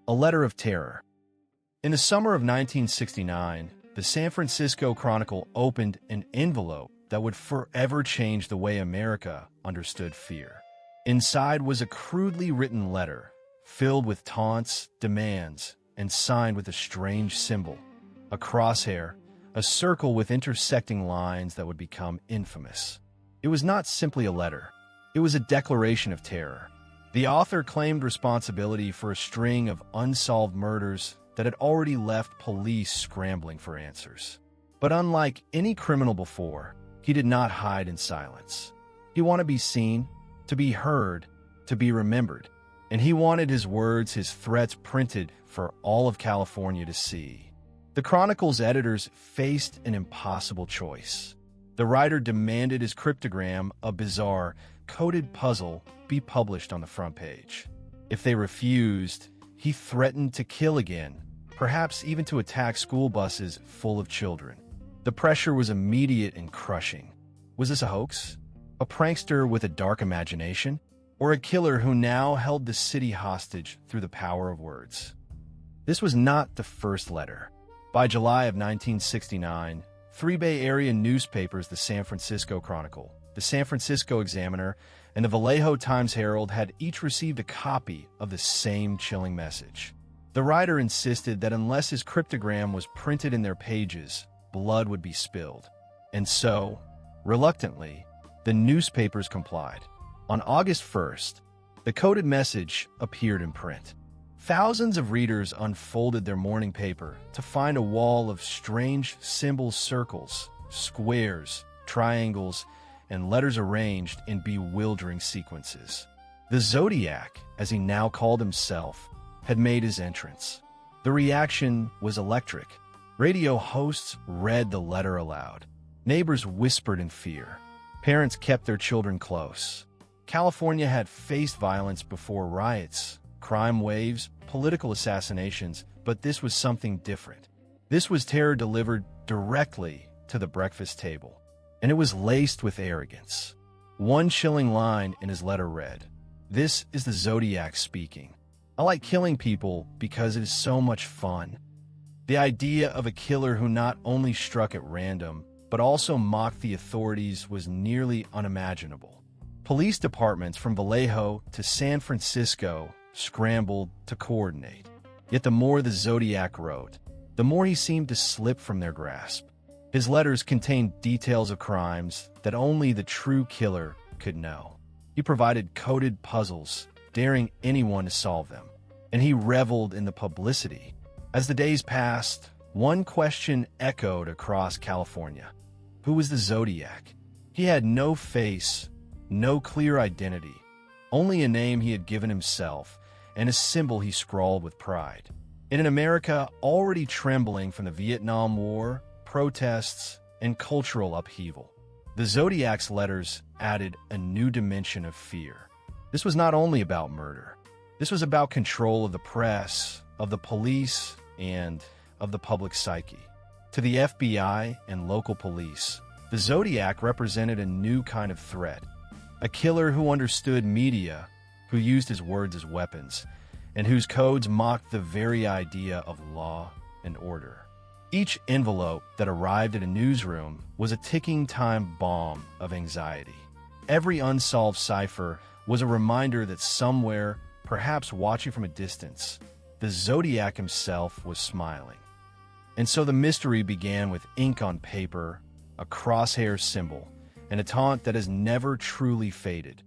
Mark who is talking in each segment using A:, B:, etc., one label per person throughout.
A: A Letter of Terror. In the summer of 1969, the San Francisco Chronicle opened an envelope that would forever change the way America understood fear. Inside was a crudely written letter, filled with taunts, demands, and signed with a strange symbol, a crosshair, a circle with intersecting lines that would become infamous. It was not simply a letter. It was a declaration of terror. The author claimed responsibility for a string of unsolved murders that had already left police scrambling for answers. But unlike any criminal before, he did not hide in silence. He wanted to be seen, to be heard, to be remembered, and he wanted his words, his threats printed for all of California to see. The Chronicle's editors faced an impossible choice. The writer demanded his cryptogram, a bizarre, coded puzzle, be published on the front page. If they refused, he threatened to kill again, perhaps even to attack school buses full of children. The pressure was immediate and crushing. Was this a hoax? A prankster with a dark imagination? Or a killer who now held the city hostage through the power of words? This was not the first letter. By July of 1969, three Bay Area newspapers, the San Francisco Chronicle, the San Francisco Examiner, and the Vallejo Times-Herald, had each received a copy of the same chilling message. The writer insisted that unless his cryptogram was printed in their pages, blood would be spilled. And so, reluctantly, the newspapers complied. On August 1st, the coded message appeared in print. Thousands of readers unfolded their morning paper to find a wall of strange symbols, circles, squares, triangles, and letters arranged in bewildering sequences. The Zodiac, as he now called himself, had made his entrance. The reaction was electric. Radio hosts read the letter aloud. Neighbors whispered in fear. Parents kept their children close. California had faced violence before: riots, crime waves, political assassinations, but this was something different. This was terror delivered directly to the breakfast table, and it was laced with arrogance. One chilling line in his letter read, "This is the Zodiac speaking. I like killing people because it is so much fun." The idea of a killer who not only struck at random, but also mocked the authorities was nearly unimaginable. Police departments from Vallejo to San Francisco scrambled to coordinate. Yet the more the Zodiac wrote, the more he seemed to slip from their grasp. His letters contained details of crimes that only the true killer could know. He provided coded puzzles, daring anyone to solve them, and he reveled in the publicity. As the days passed, one question echoed across California. Who was the Zodiac? He had no face, no clear identity, only a name he had given himself and a symbol he scrawled with pride. In an America already trembling from the Vietnam War, protests, and cultural upheaval, the Zodiac's letters added a new dimension of fear. This was not only about murder. This was about control of the press, of the police, and of the public psyche. To the FBI and local police, the Zodiac represented a new kind of threat. A killer who understood media, who used his words as weapons, and whose codes mocked the very idea of law and order. Each envelope that arrived at a newsroom was a ticking time bomb of anxiety. Every unsolved cipher was a reminder that somewhere, perhaps watching from a distance, the Zodiac himself was smiling. And so the mystery began with ink on paper, a crosshair symbol, and a taunt that has never truly faded.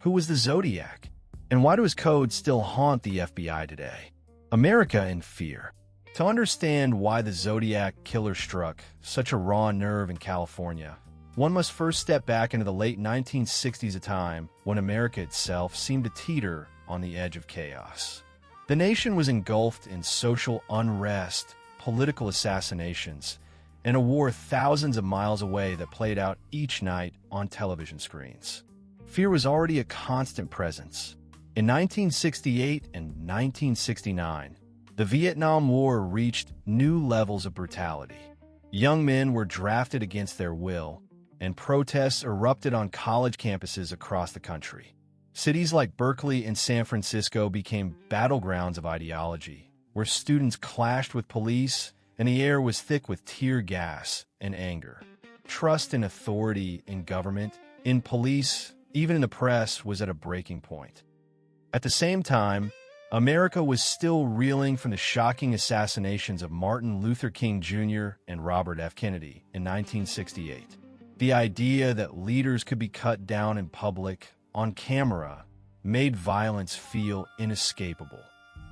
A: Who was the Zodiac? And why do his codes still haunt the FBI today? America in fear. To understand why the Zodiac Killer struck such a raw nerve in California, one must first step back into the late 1960s, a time when America itself seemed to teeter on the edge of chaos. The nation was engulfed in social unrest, political assassinations, and a war thousands of miles away that played out each night on television screens. Fear was already a constant presence. In 1968 and 1969, the Vietnam War reached new levels of brutality. Young men were drafted against their will, and protests erupted on college campuses across the country. Cities like Berkeley and San Francisco became battlegrounds of ideology, where students clashed with police and the air was thick with tear gas and anger. Trust in authority in government, in police, even in the press was at a breaking point. At the same time, America was still reeling from the shocking assassinations of Martin Luther King Jr. and Robert F. Kennedy in 1968. The idea that leaders could be cut down in public, on camera, made violence feel inescapable.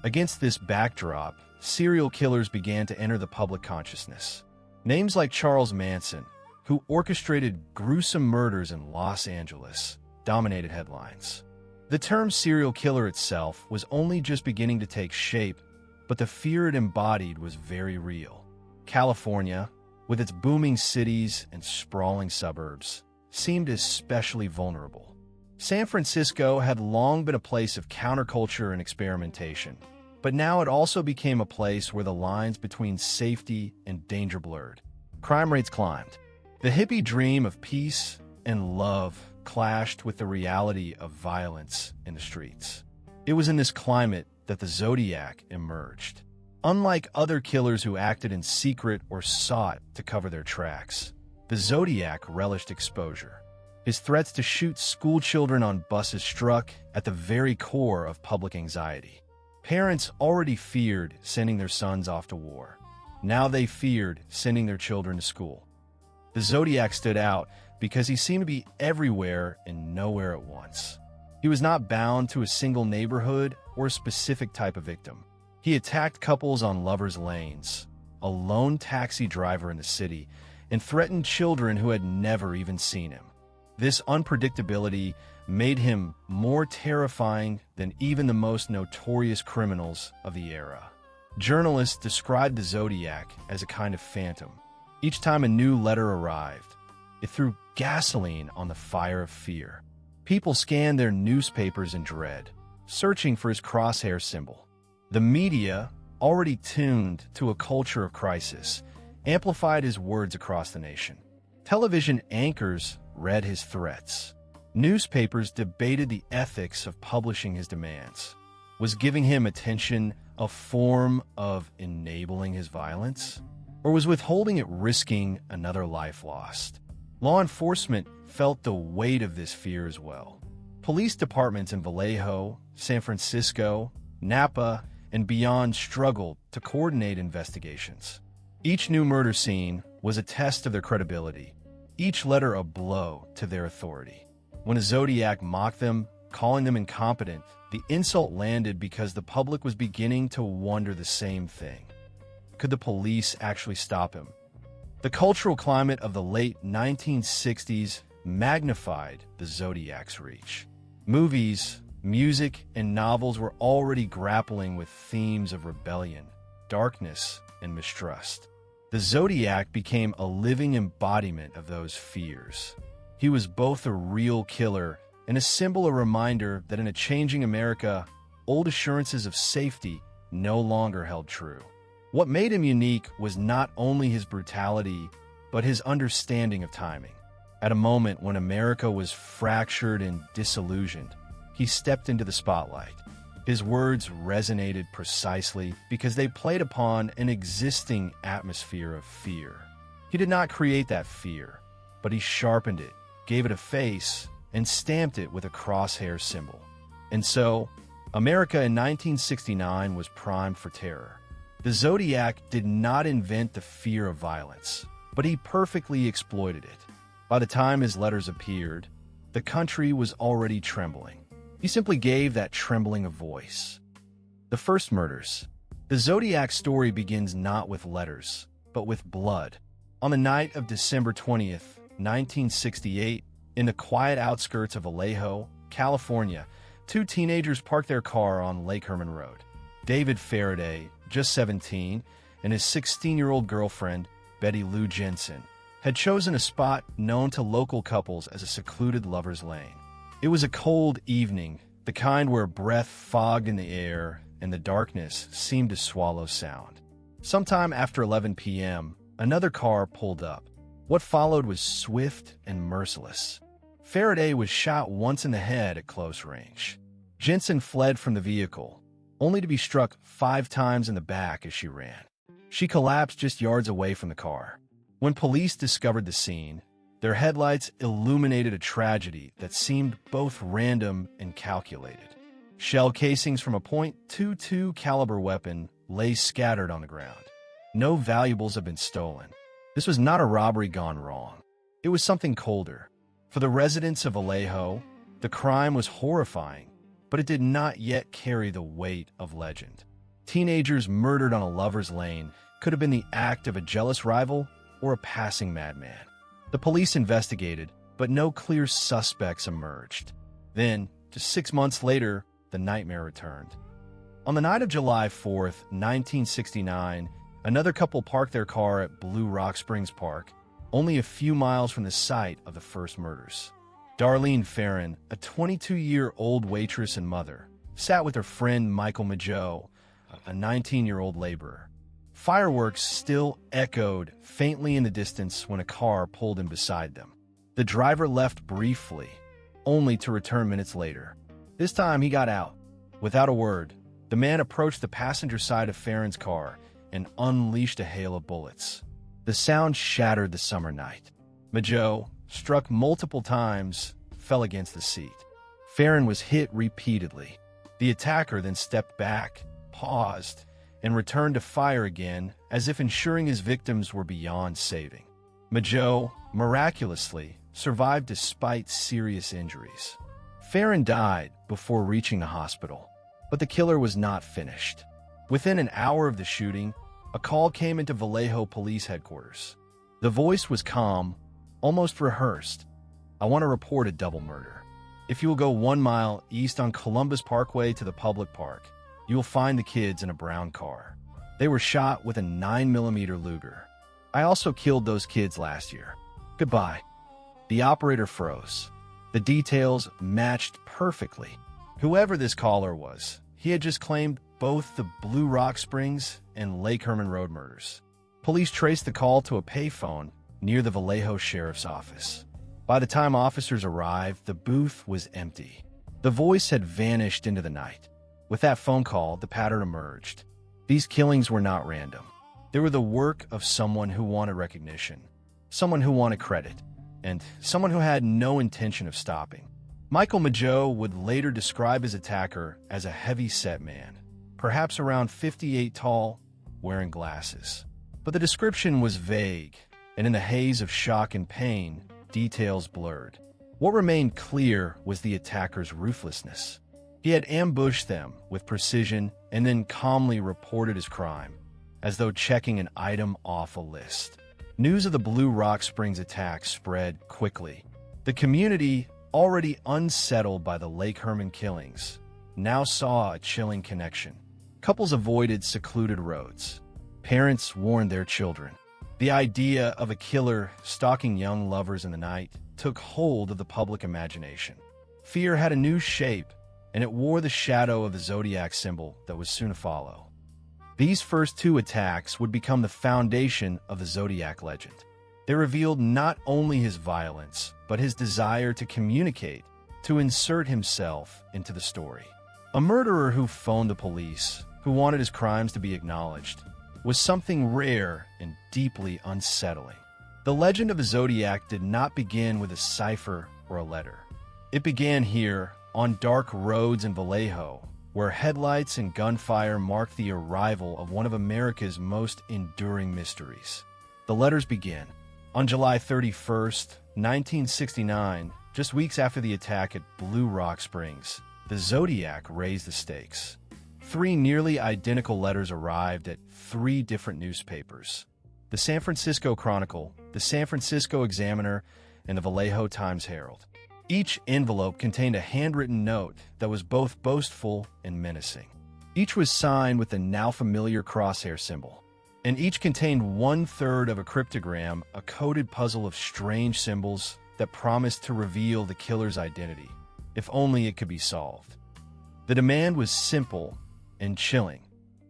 A: Against this backdrop, serial killers began to enter the public consciousness. Names like Charles Manson, who orchestrated gruesome murders in Los Angeles, dominated headlines. The term serial killer itself was only just beginning to take shape, but the fear it embodied was very real. California, with its booming cities and sprawling suburbs, seemed especially vulnerable. San Francisco had long been a place of counterculture and experimentation, but now it also became a place where the lines between safety and danger blurred. Crime rates climbed. The hippie dream of peace and love clashed with the reality of violence in the streets. It was in this climate that the Zodiac emerged. Unlike other killers who acted in secret or sought to cover their tracks, the Zodiac relished exposure. His threats to shoot schoolchildren on buses struck at the very core of public anxiety. Parents already feared sending their sons off to war. Now they feared sending their children to school. The Zodiac stood out because he seemed to be everywhere and nowhere at once. He was not bound to a single neighborhood or a specific type of victim. He attacked couples on lovers' lanes, a lone taxi driver in the city, and threatened children who had never even seen him. This unpredictability made him more terrifying than even the most notorious criminals of the era. Journalists described the Zodiac as a kind of phantom. Each time a new letter arrived, it threw gasoline on the fire of fear. People scanned their newspapers in dread, searching for his crosshair symbol. The media, already tuned to a culture of crisis, amplified his words across the nation. Television anchors read his threats. Newspapers debated the ethics of publishing his demands. Was giving him attention a form of enabling his violence? Or was withholding it risking another life lost? Law enforcement felt the weight of this fear as well. Police departments in Vallejo, San Francisco, Napa, and beyond struggled to coordinate investigations. Each new murder scene was a test of their credibility, each letter a blow to their authority. When a Zodiac mocked them, calling them incompetent, the insult landed because the public was beginning to wonder the same thing. Could the police actually stop him? The cultural climate of the late 1960s magnified the Zodiac's reach. Movies, music, and novels were already grappling with themes of rebellion, darkness, and mistrust. The Zodiac became a living embodiment of those fears. He was both a real killer and a reminder that in a changing America, old assurances of safety no longer held true. What made him unique was not only his brutality, but his understanding of timing. At a moment when America was fractured and disillusioned, he stepped into the spotlight. His words resonated precisely because they played upon an existing atmosphere of fear. He did not create that fear, but he sharpened it, gave it a face, and stamped it with a crosshair symbol. And so, America in 1969 was primed for terror. The Zodiac did not invent the fear of violence, but he perfectly exploited it. By the time his letters appeared, the country was already trembling. He simply gave that trembling a voice. The first murders. The Zodiac story begins not with letters, but with blood. On the night of December 20th, 1968, in the quiet outskirts of Vallejo, California, two teenagers parked their car on Lake Herman Road. David Faraday, just 17, and his 16-year-old girlfriend, Betty Lou Jensen, had chosen a spot known to local couples as a secluded lover's lane. It was a cold evening, the kind where breath fogged in the air and the darkness seemed to swallow sound. Sometime after 11 p.m., another car pulled up. What followed was swift and merciless. Faraday was shot once in the head at close range. Jensen fled from the vehicle, only to be struck 5 times in the back as she ran. She collapsed just yards away from the car. When police discovered the scene, their headlights illuminated a tragedy that seemed both random and calculated. Shell casings from a .22 caliber weapon lay scattered on the ground. No valuables had been stolen. This was not a robbery gone wrong. It was something colder. For the residents of Vallejo, the crime was horrifying, but it did not yet carry the weight of legend. Teenagers murdered on a lover's lane could have been the act of a jealous rival or a passing madman. The police investigated, but no clear suspects emerged. Then, just 6 months later, the nightmare returned. On the night of July 4th, 1969, another couple parked their car at Blue Rock Springs Park, only a few miles from the site of the first murders. Darlene Farron, a 22-year-old waitress and mother, sat with her friend Michael Mageau, a 19-year-old laborer. Fireworks still echoed faintly in the distance when a car pulled in beside them. The driver left briefly, only to return minutes later. This time he got out. Without a word, the man approached the passenger side of Farron's car and unleashed a hail of bullets. The sound shattered the summer night. Mageau, struck multiple times, fell against the seat. Farron was hit repeatedly. The attacker then stepped back, paused, and returned to fire again, as if ensuring his victims were beyond saving. Mageau, miraculously, survived despite serious injuries. Farron died before reaching the hospital, but the killer was not finished. Within an hour of the shooting, a call came into Vallejo Police Headquarters. The voice was calm, almost rehearsed. "I want to report a double murder. If you will go 1 mile east on Columbus Parkway to the public park, you will find the kids in a brown car. They were shot with a 9mm Luger. I also killed those kids last year. Goodbye." The operator froze. The details matched perfectly. Whoever this caller was, he had just claimed both the Blue Rock Springs and Lake Herman Road murders. Police traced the call to a payphone near the Vallejo Sheriff's Office. By the time officers arrived, the booth was empty. The voice had vanished into the night. With that phone call, the pattern emerged. These killings were not random. They were the work of someone who wanted recognition, someone who wanted credit, and someone who had no intention of stopping. Michael Mageau would later describe his attacker as a heavy-set man, perhaps around 58 tall, wearing glasses. But the description was vague, and in the haze of shock and pain, details blurred. What remained clear was the attacker's ruthlessness. He had ambushed them with precision and then calmly reported his crime, as though checking an item off a list. News of the Blue Rock Springs attack spread quickly. The community, already unsettled by the Lake Herman killings, now saw a chilling connection. Couples avoided secluded roads. Parents warned their children. The idea of a killer stalking young lovers in the night took hold of the public imagination. Fear had a new shape, and it wore the shadow of the Zodiac symbol that was soon to follow. These first 2 attacks would become the foundation of the Zodiac legend. They revealed not only his violence, but his desire to communicate, to insert himself into the story. A murderer who phoned the police, who wanted his crimes to be acknowledged, was something rare and deeply unsettling. The legend of the Zodiac did not begin with a cipher or a letter. It began here, on dark roads in Vallejo, where headlights and gunfire marked the arrival of one of America's most enduring mysteries. The letters begin. On July 31st, 1969, just weeks after the attack at Blue Rock Springs, the Zodiac raised the stakes. 3 nearly identical letters arrived at 3 different newspapers: the San Francisco Chronicle, the San Francisco Examiner, and the Vallejo Times-Herald. Each envelope contained a handwritten note that was both boastful and menacing. Each was signed with the now familiar crosshair symbol, and each contained 1/3 of a cryptogram, a coded puzzle of strange symbols that promised to reveal the killer's identity, if only it could be solved. The demand was simple and chilling.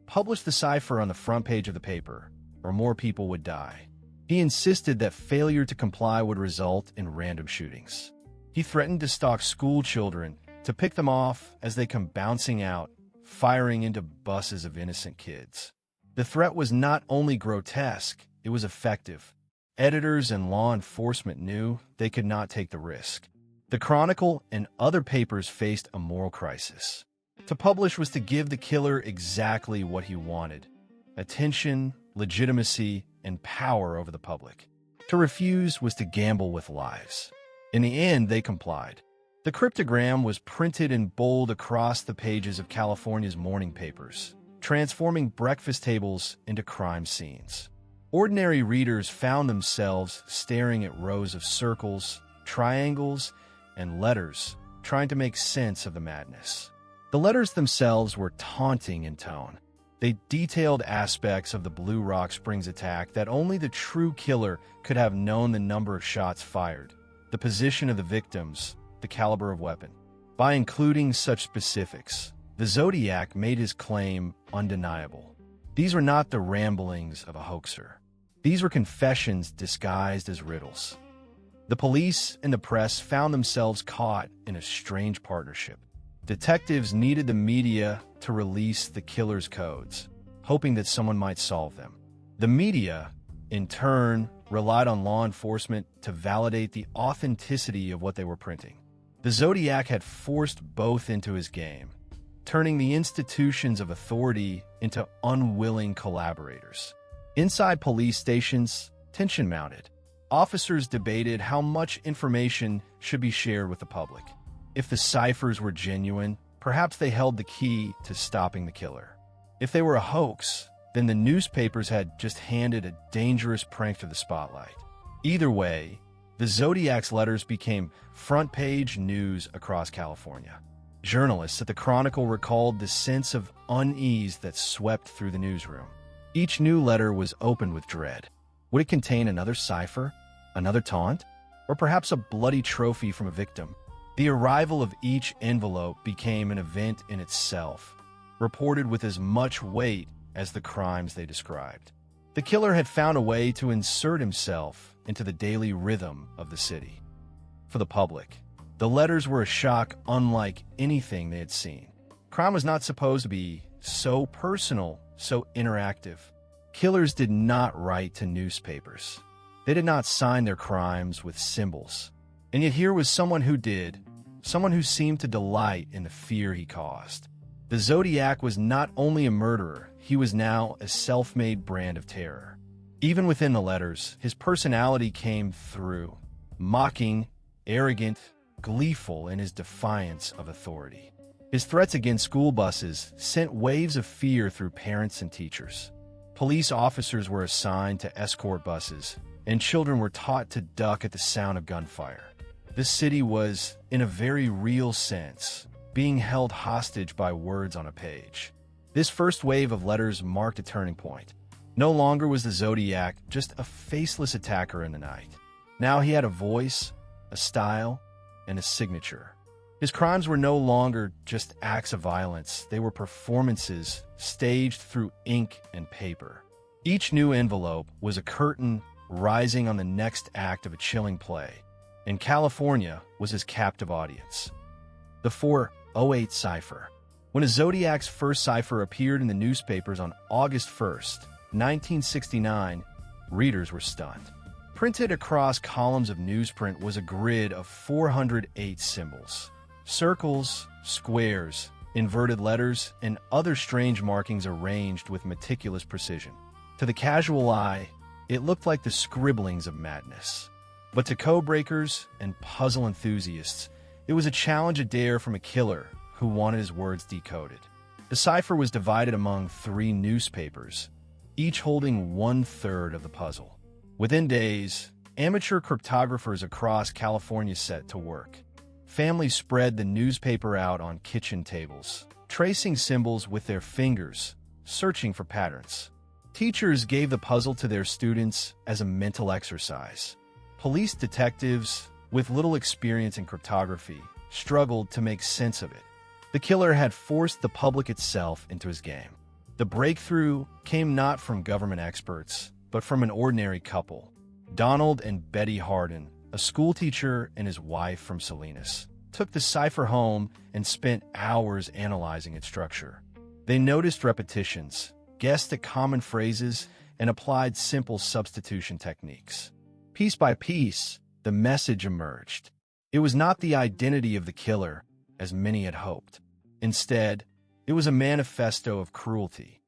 A: Publish the cipher on the front page of the paper, or more people would die. He insisted that failure to comply would result in random shootings. He threatened to stalk school children, to pick them off as they come bouncing out, firing into buses of innocent kids. The threat was not only grotesque, it was effective. Editors and law enforcement knew they could not take the risk. The Chronicle and other papers faced a moral crisis. To publish was to give the killer exactly what he wanted: attention, legitimacy, and power over the public. To refuse was to gamble with lives. In the end, they complied. The cryptogram was printed in bold across the pages of California's morning papers, transforming breakfast tables into crime scenes. Ordinary readers found themselves staring at rows of circles, triangles, and letters, trying to make sense of the madness. The letters themselves were taunting in tone. They detailed aspects of the Blue Rock Springs attack that only the true killer could have known: the number of shots fired, the position of the victims, the caliber of weapon. By including such specifics, the Zodiac made his claim undeniable. These were not the ramblings of a hoaxer. These were confessions disguised as riddles. The police and the press found themselves caught in a strange partnership. Detectives needed the media to release the killer's codes, hoping that someone might solve them. The media, in turn, relied on law enforcement to validate the authenticity of what they were printing. The Zodiac had forced both into his game, turning the institutions of authority into unwilling collaborators. Inside police stations, tension mounted. Officers debated how much information should be shared with the public. If the ciphers were genuine, perhaps they held the key to stopping the killer. If they were a hoax, then the newspapers had just handed a dangerous prank to the spotlight. Either way, the Zodiac's letters became front-page news across California. Journalists at the Chronicle recalled the sense of unease that swept through the newsroom. Each new letter was opened with dread. Would it contain another cipher, another taunt, or perhaps a bloody trophy from a victim? The arrival of each envelope became an event in itself, reported with as much weight as the crimes they described. The killer had found a way to insert himself into the daily rhythm of the city. For the public, the letters were a shock unlike anything they had seen. Crime was not supposed to be so personal, so interactive. Killers did not write to newspapers. They did not sign their crimes with symbols. And yet here was someone who did, someone who seemed to delight in the fear he caused. The Zodiac was not only a murderer, he was now a self-made brand of terror. Even within the letters, his personality came through, mocking, arrogant, gleeful in his defiance of authority. His threats against school buses sent waves of fear through parents and teachers. Police officers were assigned to escort buses, and children were taught to duck at the sound of gunfire. This city was, in a very real sense, being held hostage by words on a page. This first wave of letters marked a turning point. No longer was the Zodiac just a faceless attacker in the night. Now he had a voice, a style, and a signature. His crimes were no longer just acts of violence. They were performances staged through ink and paper. Each new envelope was a curtain rising on the next act of a chilling play, and California was his captive audience. The 408 Cipher. When a Zodiac's first cipher appeared in the newspapers on August 1st, 1969, readers were stunned. Printed across columns of newsprint was a grid of 408 symbols. Circles, squares, inverted letters, and other strange markings arranged with meticulous precision. To the casual eye, it looked like the scribblings of madness. But to code-breakers and puzzle enthusiasts, it was a challenge, a dare from a killer who wanted his words decoded. The cipher was divided among 3 newspapers, each holding 1/3 of the puzzle. Within days, amateur cryptographers across California set to work. Families spread the newspaper out on kitchen tables, tracing symbols with their fingers, searching for patterns. Teachers gave the puzzle to their students as a mental exercise. Police detectives, with little experience in cryptography, struggled to make sense of it. The killer had forced the public itself into his game. The breakthrough came not from government experts, but from an ordinary couple, Donald and Betty Hardin, a schoolteacher and his wife from Salinas, took the cipher home and spent hours analyzing its structure. They noticed repetitions, guessed at common phrases, and applied simple substitution techniques. Piece by piece, the message emerged. It was not the identity of the killer, as many had hoped. Instead, it was a manifesto of cruelty.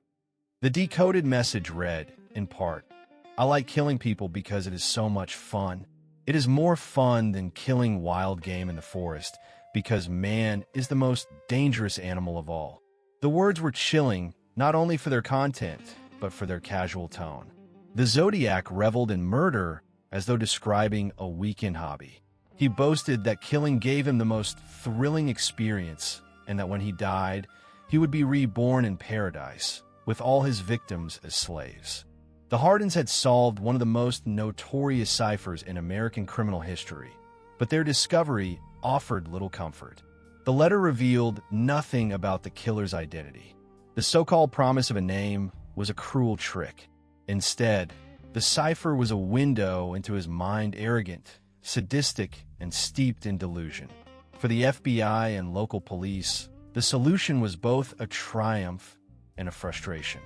A: The decoded message read, in part, "I like killing people because it is so much fun. It is more fun than killing wild game in the forest, because man is the most dangerous animal of all." The words were chilling, not only for their content, but for their casual tone. The Zodiac reveled in murder as though describing a weekend hobby. He boasted that killing gave him the most thrilling experience, and that when he died, he would be reborn in paradise, with all his victims as slaves. The Hardens had solved one of the most notorious ciphers in American criminal history, but their discovery offered little comfort. The letter revealed nothing about the killer's identity. The so-called promise of a name was a cruel trick. Instead, the cipher was a window into his mind, arrogant, sadistic, and steeped in delusion. For the FBI and local police, the solution was both a triumph and a frustration.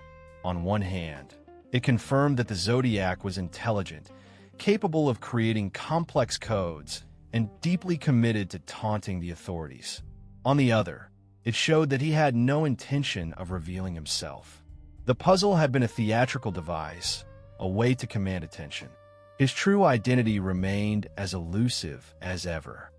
A: On one hand, it confirmed that the Zodiac was intelligent, capable of creating complex codes, and deeply committed to taunting the authorities. On the other, it showed that he had no intention of revealing himself. The puzzle had been a theatrical device, a way to command attention. His true identity remained as elusive as ever.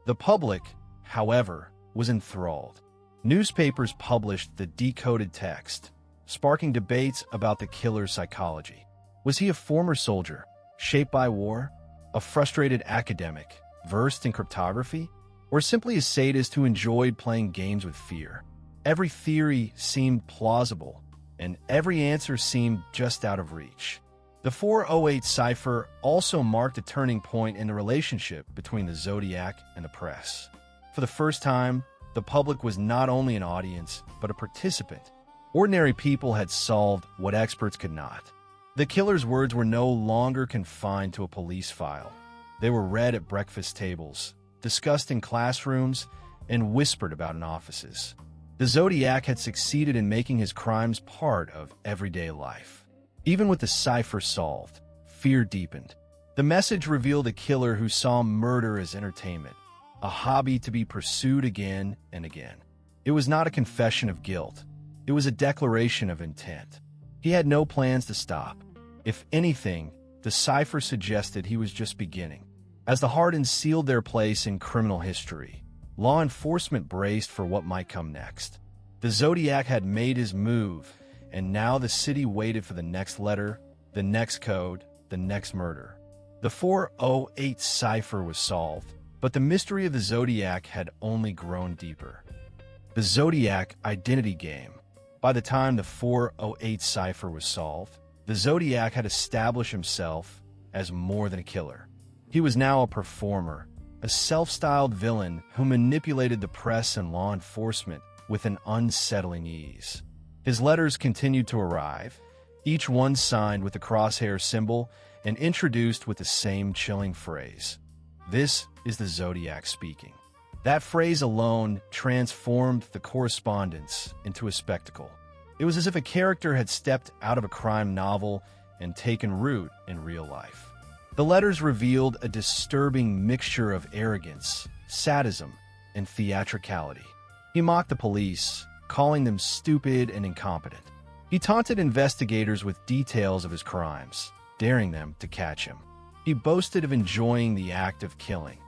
A: The public, however, was enthralled. Newspapers published the decoded text, sparking debates about the killer's psychology. Was he a former soldier, shaped by war, a frustrated academic, versed in cryptography, or simply a sadist who enjoyed playing games with fear? Every theory seemed plausible, and every answer seemed just out of reach. The 408 cipher also marked a turning point in the relationship between the Zodiac and the press. For the first time, the public was not only an audience, but a participant. Ordinary people had solved what experts could not. The killer's words were no longer confined to a police file. They were read at breakfast tables, discussed in classrooms, and whispered about in offices. The Zodiac had succeeded in making his crimes part of everyday life. Even with the cipher solved, fear deepened. The message revealed a killer who saw murder as entertainment, a hobby to be pursued again and again. It was not a confession of guilt. It was a declaration of intent. He had no plans to stop. If anything, the cipher suggested he was just beginning. As the Hardens sealed their place in criminal history, law enforcement braced for what might come next. The Zodiac had made his move, and now the city waited for the next letter, the next code, the next murder. The 408 cipher was solved, but the mystery of the Zodiac had only grown deeper. The Zodiac identity game. By the time the 408 cipher was solved, the Zodiac had established himself as more than a killer. He was now a performer, a self-styled villain who manipulated the press and law enforcement with an unsettling ease. His letters continued to arrive, each one signed with the crosshair symbol and introduced with the same chilling phrase. "This is the Zodiac speaking." That phrase alone transformed the correspondence into a spectacle. It was as if a character had stepped out of a crime novel and taken root in real life. The letters revealed a disturbing mixture of arrogance, sadism, and theatricality. He mocked the police, calling them stupid and incompetent. He taunted investigators with details of his crimes, daring them to catch him. He boasted of enjoying the act of killing.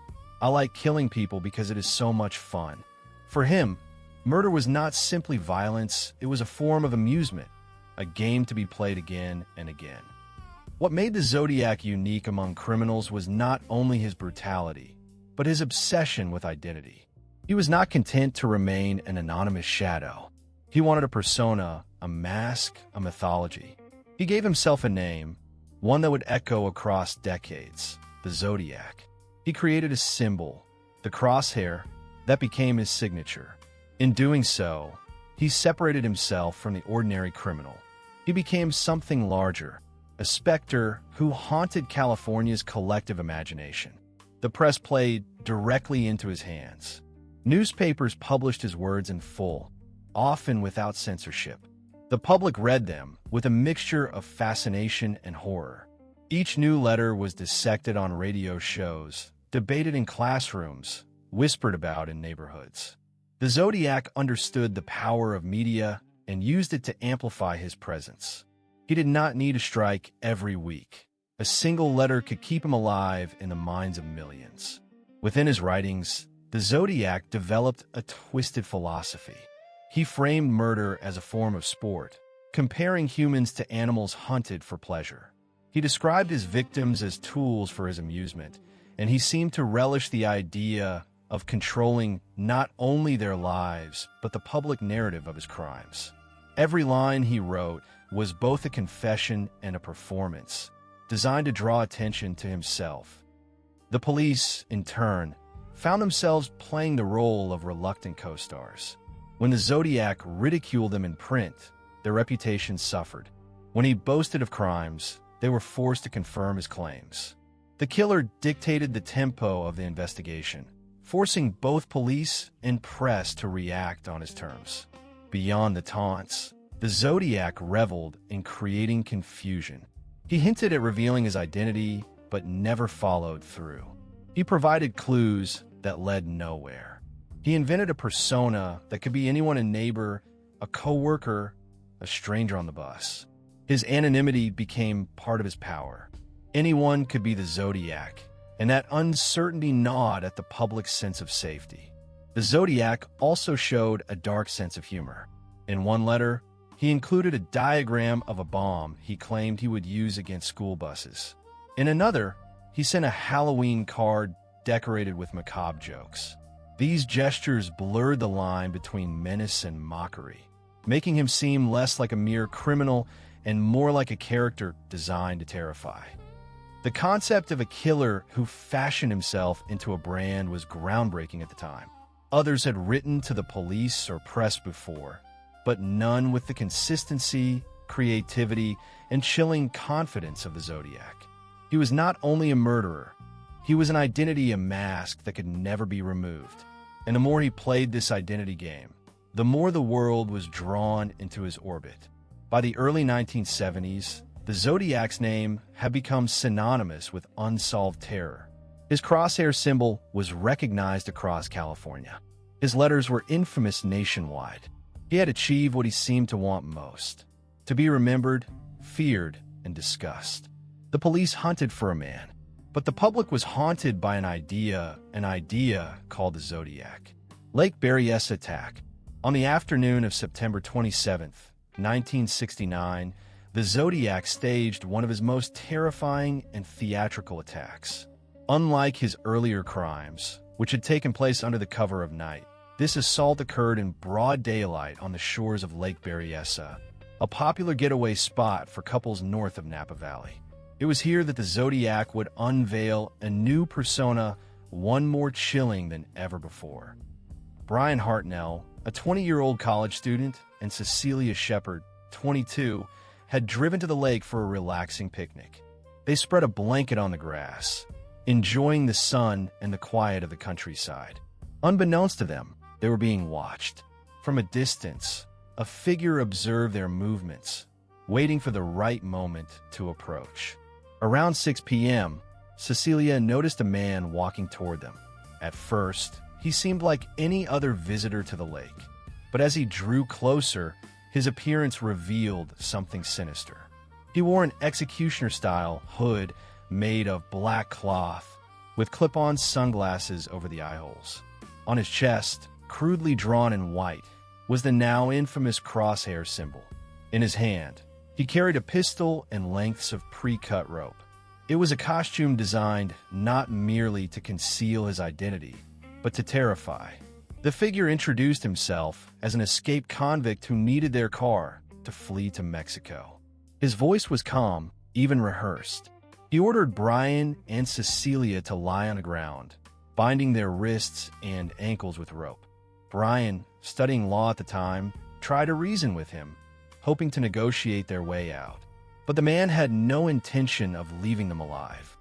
A: "I like killing people because it is so much fun." For him, murder was not simply violence, it was a form of amusement, a game to be played again and again. What made the Zodiac unique among criminals was not only his brutality, but his obsession with identity. He was not content to remain an anonymous shadow. He wanted a persona, a mask, a mythology. He gave himself a name, one that would echo across decades, the Zodiac. He created a symbol, the crosshair, that became his signature. In doing so, he separated himself from the ordinary criminal. He became something larger, a specter who haunted California's collective imagination. The press played directly into his hands. Newspapers published his words in full, often without censorship. The public read them with a mixture of fascination and horror. Each new letter was dissected on radio shows, debated in classrooms, whispered about in neighborhoods. The Zodiac understood the power of media and used it to amplify his presence. He did not need a strike every week. A single letter could keep him alive in the minds of millions. Within his writings, the Zodiac developed a twisted philosophy. He framed murder as a form of sport, comparing humans to animals hunted for pleasure. He described his victims as tools for his amusement, and he seemed to relish the idea of controlling not only their lives, but the public narrative of his crimes. Every line he wrote was both a confession and a performance, designed to draw attention to himself. The police, in turn, found themselves playing the role of reluctant co-stars. When the Zodiac ridiculed them in print, their reputation suffered. When he boasted of crimes, they were forced to confirm his claims. The killer dictated the tempo of the investigation, forcing both police and press to react on his terms. Beyond the taunts, the Zodiac reveled in creating confusion. He hinted at revealing his identity, but never followed through. He provided clues that led nowhere. He invented a persona that could be anyone, a neighbor, a coworker, a stranger on the bus. His anonymity became part of his power. Anyone could be the Zodiac, and that uncertainty gnawed at the public's sense of safety. The Zodiac also showed a dark sense of humor. In one letter, he included a diagram of a bomb he claimed he would use against school buses. In another, he sent a Halloween card decorated with macabre jokes. These gestures blurred the line between menace and mockery, making him seem less like a mere criminal and more like a character designed to terrify. The concept of a killer who fashioned himself into a brand was groundbreaking at the time. Others had written to the police or press before, but none with the consistency, creativity, and chilling confidence of the Zodiac. He was not only a murderer, he was an identity, a mask that could never be removed. And the more he played this identity game, the more the world was drawn into his orbit. By the early 1970s, the Zodiac's name had become synonymous with unsolved terror. His crosshair symbol was recognized across California. His letters were infamous nationwide. He had achieved what he seemed to want most: to be remembered, feared, and discussed. The police hunted for a man, but the public was haunted by an idea called the Zodiac. Lake Berryessa attack. On the afternoon of September 27, 1969, the Zodiac staged one of his most terrifying and theatrical attacks. Unlike his earlier crimes, which had taken place under the cover of night, this assault occurred in broad daylight on the shores of Lake Berryessa, a popular getaway spot for couples north of Napa Valley. It was here that the Zodiac would unveil a new persona, one more chilling than ever before. Brian Hartnell, a 20-year-old college student, and Cecilia Shepard, 22, had driven to the lake for a relaxing picnic. They spread a blanket on the grass, enjoying the sun and the quiet of the countryside. Unbeknownst to them, they were being watched. From a distance, a figure observed their movements, waiting for the right moment to approach. Around 6 p.m., Cecilia noticed a man walking toward them. At first, he seemed like any other visitor to the lake, but as he drew closer, his appearance revealed something sinister. He wore an executioner-style hood made of black cloth, with clip-on sunglasses over the eye holes. On his chest, crudely drawn in white, was the now infamous crosshair symbol. In his hand, he carried a pistol and lengths of pre-cut rope. It was a costume designed not merely to conceal his identity, but to terrify. The figure introduced himself as an escaped convict who needed their car to flee to Mexico. His voice was calm, even rehearsed. He ordered Brian and Cecilia to lie on the ground, binding their wrists and ankles with rope. Brian, studying law at the time, tried to reason with him, hoping to negotiate their way out. But the man had no intention of leaving them alive.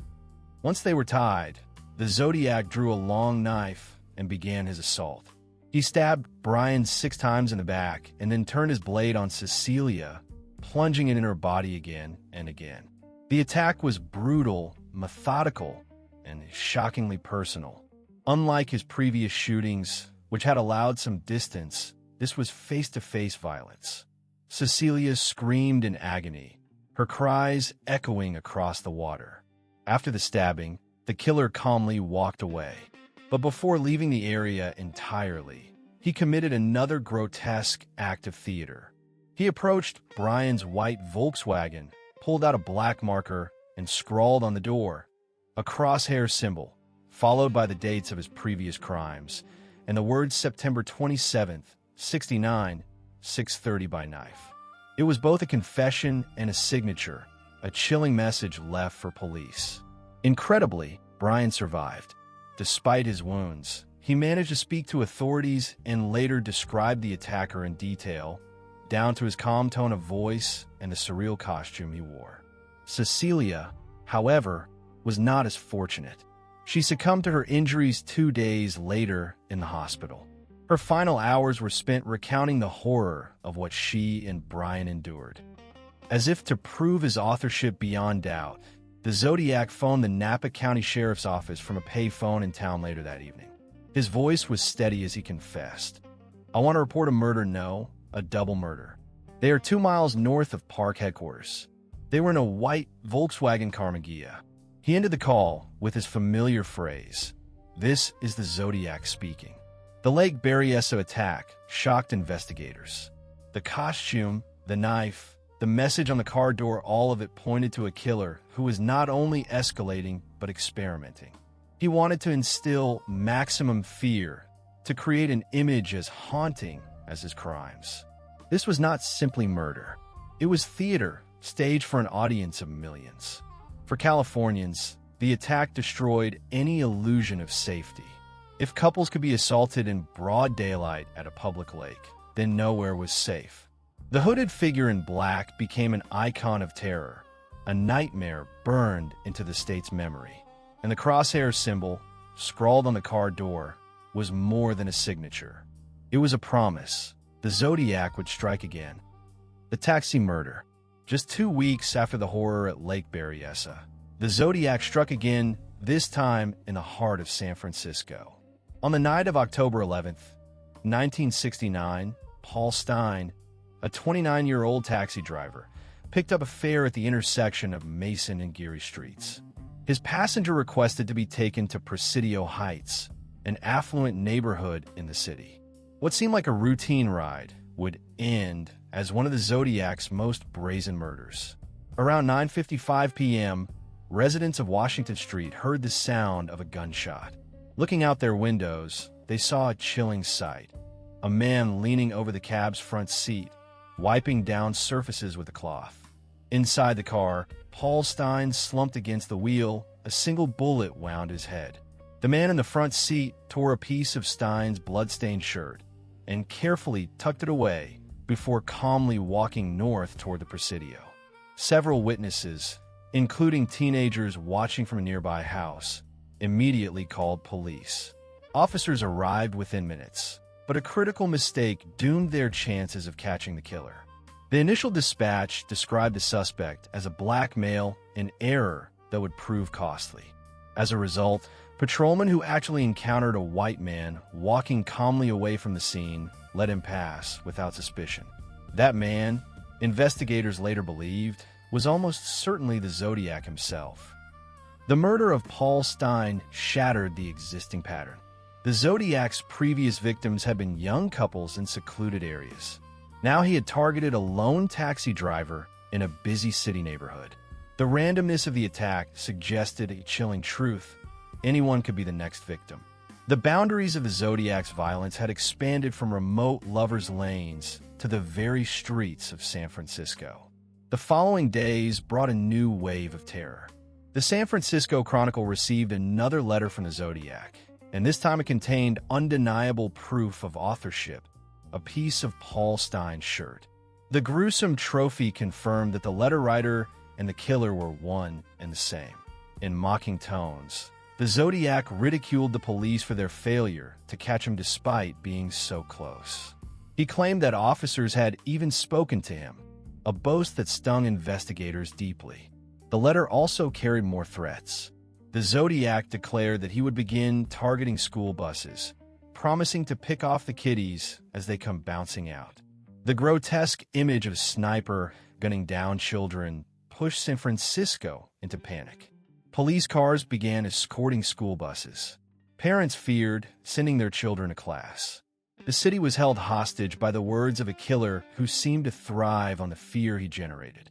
A: Once they were tied, the Zodiac drew a long knife and began his assault. He stabbed Brian 6 times in the back and then turned his blade on Cecilia, plunging it in her body again and again. The attack was brutal, methodical, and shockingly personal. Unlike his previous shootings, which had allowed some distance, this was face-to-face violence. Cecilia screamed in agony, her cries echoing across the water. After the stabbing, the killer calmly walked away. But before leaving the area entirely, he committed another grotesque act of theater. He approached Brian's white Volkswagen, pulled out a black marker, and scrawled on the door a crosshair symbol, followed by the dates of his previous crimes, and the words September 27th, 69, 6:30 by knife. It was both a confession and a signature, a chilling message left for police. Incredibly, Brian survived. Despite his wounds, he managed to speak to authorities and later described the attacker in detail, down to his calm tone of voice and the surreal costume he wore. Cecilia, however, was not as fortunate. She succumbed to her injuries 2 days later in the hospital. Her final hours were spent recounting the horror of what she and Brian endured. As if to prove his authorship beyond doubt, the Zodiac phoned the Napa County Sheriff's Office from a payphone in town later that evening. His voice was steady as he confessed. "I want to report a murder, no, a double murder. They are 2 miles north of park headquarters. They were in a white Volkswagen Carmagia." He ended the call with his familiar phrase, "This is the Zodiac speaking." The Lake Berryessa attack shocked investigators. The costume, the knife, the message on the car door, all of it pointed to a killer who was not only escalating but experimenting. He wanted to instill maximum fear, to create an image as haunting as his crimes. This was not simply murder. It was theater, staged for an audience of millions. For Californians, the attack destroyed any illusion of safety. If couples could be assaulted in broad daylight at a public lake, then nowhere was safe. The hooded figure in black became an icon of terror, a nightmare burned into the state's memory. And the crosshair symbol, scrawled on the car door, was more than a signature. It was a promise. The Zodiac would strike again. The taxi murder. Just 2 weeks after the horror at Lake Berryessa, the Zodiac struck again, this time in the heart of San Francisco. On the night of October 11th, 1969, Paul Stine, a 29-year-old taxi driver, picked up a fare at the intersection of Mason and Geary Streets. His passenger requested to be taken to Presidio Heights, an affluent neighborhood in the city. What seemed like a routine ride would end as one of the Zodiac's most brazen murders. Around 9:55 p.m., residents of Washington Street heard the sound of a gunshot. Looking out their windows, they saw a chilling sight. A man leaning over the cab's front seat, wiping down surfaces with a cloth. Inside the car, Paul Stine slumped against the wheel, a single bullet wound his head. The man in the front seat tore a piece of Stine's blood-stained shirt and carefully tucked it away before calmly walking north toward the Presidio. Several witnesses, including teenagers watching from a nearby house, immediately called police. Officers arrived within minutes, but a critical mistake doomed their chances of catching the killer. The initial dispatch described the suspect as a black male, an error that would prove costly. As a result, patrolmen who actually encountered a white man walking calmly away from the scene let him pass without suspicion. That man, investigators later believed, was almost certainly the Zodiac himself. The murder of Paul Stine shattered the existing pattern. The Zodiac's previous victims had been young couples in secluded areas. Now he had targeted a lone taxi driver in a busy city neighborhood. The randomness of the attack suggested a chilling truth: anyone could be the next victim. The boundaries of the Zodiac's violence had expanded from remote lovers' lanes to the very streets of San Francisco. The following days brought a new wave of terror. The San Francisco Chronicle received another letter from the Zodiac, and this time it contained undeniable proof of authorship: a piece of Paul Stine's shirt. The gruesome trophy confirmed that the letter writer and the killer were one and the same. In mocking tones, The Zodiac ridiculed the police for their failure to catch him despite being so close. He claimed that officers had even spoken to him, a boast that stung investigators deeply. The letter also carried more threats. The Zodiac declared that he would begin targeting school buses, promising to pick off the kiddies as they come bouncing out. The grotesque image of a sniper gunning down children pushed San Francisco into panic. Police cars began escorting school buses. Parents feared sending their children to class. The city was held hostage by the words of a killer who seemed to thrive on the fear he generated.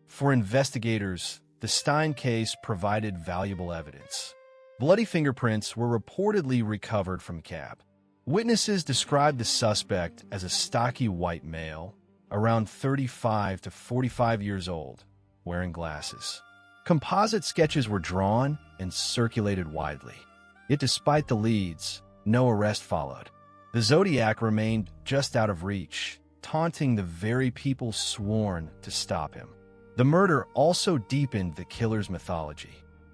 A: For investigators, the Stein case provided valuable evidence. Bloody fingerprints were reportedly recovered from a cab. Witnesses described the suspect as a stocky white male, around 35 to 45 years old, wearing glasses. Composite sketches were drawn and circulated widely. Yet despite the leads, no arrest followed. The Zodiac remained just out of reach, taunting the very people sworn to stop him. The murder also deepened the killer's mythology.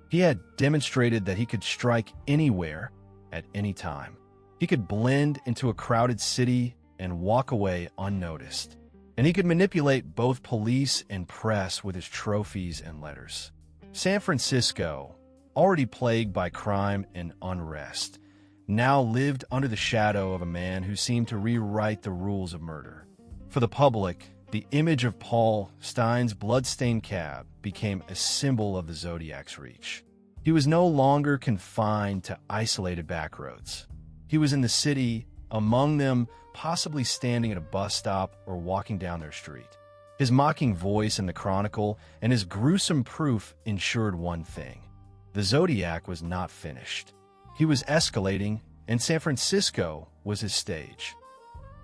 A: He had demonstrated that he could strike anywhere, at any time. He could blend into a crowded city and walk away unnoticed. And he could manipulate both police and press with his trophies and letters. San Francisco, already plagued by crime and unrest, now lived under the shadow of a man who seemed to rewrite the rules of murder. For the public, the image of Paul Stein's blood-stained cab became a symbol of the Zodiac's reach. He was no longer confined to isolated backroads. He was in the city, among them, possibly standing at a bus stop or walking down their street. His mocking voice in the Chronicle and his gruesome proof ensured one thing: the Zodiac was not finished. He was escalating, and San Francisco was his stage.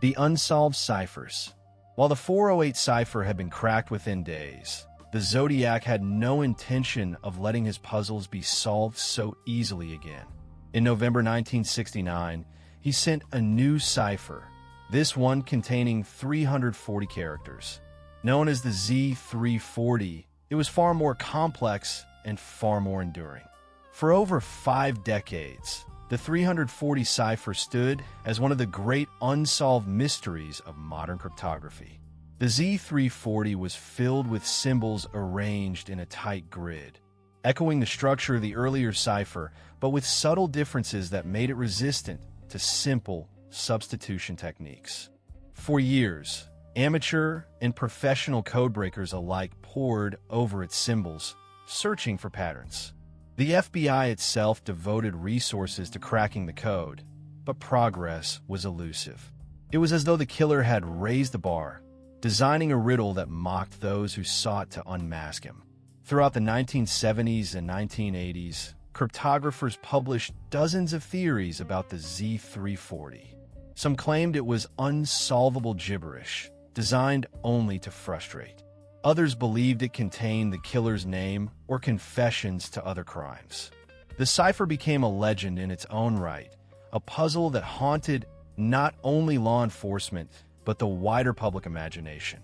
A: The Unsolved Ciphers. While the 408 cipher had been cracked within days, the Zodiac had no intention of letting his puzzles be solved so easily again. In November 1969, he sent a new cipher, this one containing 340 characters. Known as the Z340, it was far more complex and far more enduring. For over 5 decades, the 340 cipher stood as one of the great unsolved mysteries of modern cryptography. The Z340 was filled with symbols arranged in a tight grid, echoing the structure of the earlier cipher, but with subtle differences that made it resistant to simple substitution techniques. For years, amateur and professional codebreakers alike pored over its symbols, searching for patterns. The FBI itself devoted resources to cracking the code, but progress was elusive. It was as though the killer had raised the bar, designing a riddle that mocked those who sought to unmask him. Throughout the 1970s and 1980s, cryptographers published dozens of theories about the Z340. Some claimed it was unsolvable gibberish, designed only to frustrate. Others believed it contained the killer's name or confessions to other crimes. The cipher became a legend in its own right, a puzzle that haunted not only law enforcement, but the wider public imagination.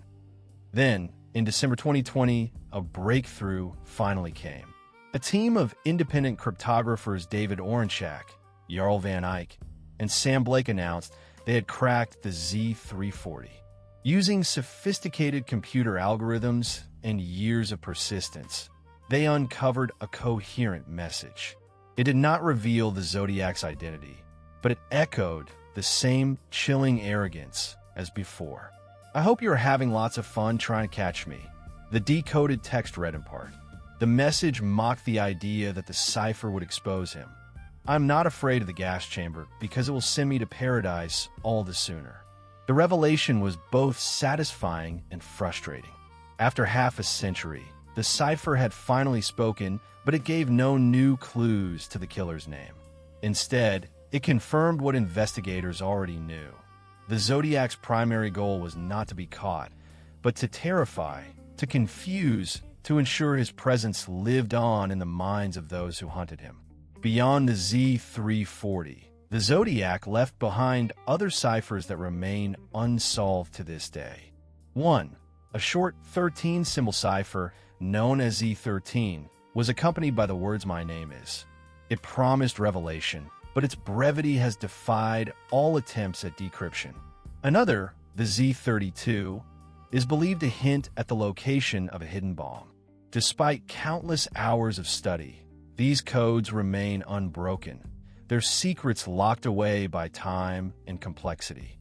A: Then, in December 2020, a breakthrough finally came. A team of independent cryptographers David Orenchak, Jarl Van Eyck, and Sam Blake announced they had cracked the Z340. Using sophisticated computer algorithms and years of persistence, they uncovered a coherent message. It did not reveal the Zodiac's identity, but it echoed the same chilling arrogance as before. I hope you're having lots of fun trying to catch me. The decoded text read in part. The message mocked the idea that the cipher would expose him. I'm not afraid of the gas chamber because it will send me to paradise all the sooner. The revelation was both satisfying and frustrating. After half a century, the cipher had finally spoken, but it gave no new clues to the killer's name. Instead, it confirmed what investigators already knew. The Zodiac's primary goal was not to be caught, but to terrify, to confuse, to ensure his presence lived on in the minds of those who hunted him. Beyond the Z340, the Zodiac left behind other ciphers that remain unsolved to this day. 1. A short 13-symbol cipher known as Z13 was accompanied by the words "My name is." It promised revelation, but its brevity has defied all attempts at decryption. Another, the Z32, is believed to hint at the location of a hidden bomb. Despite countless hours of study, these codes remain unbroken, their secrets locked away by time and complexity.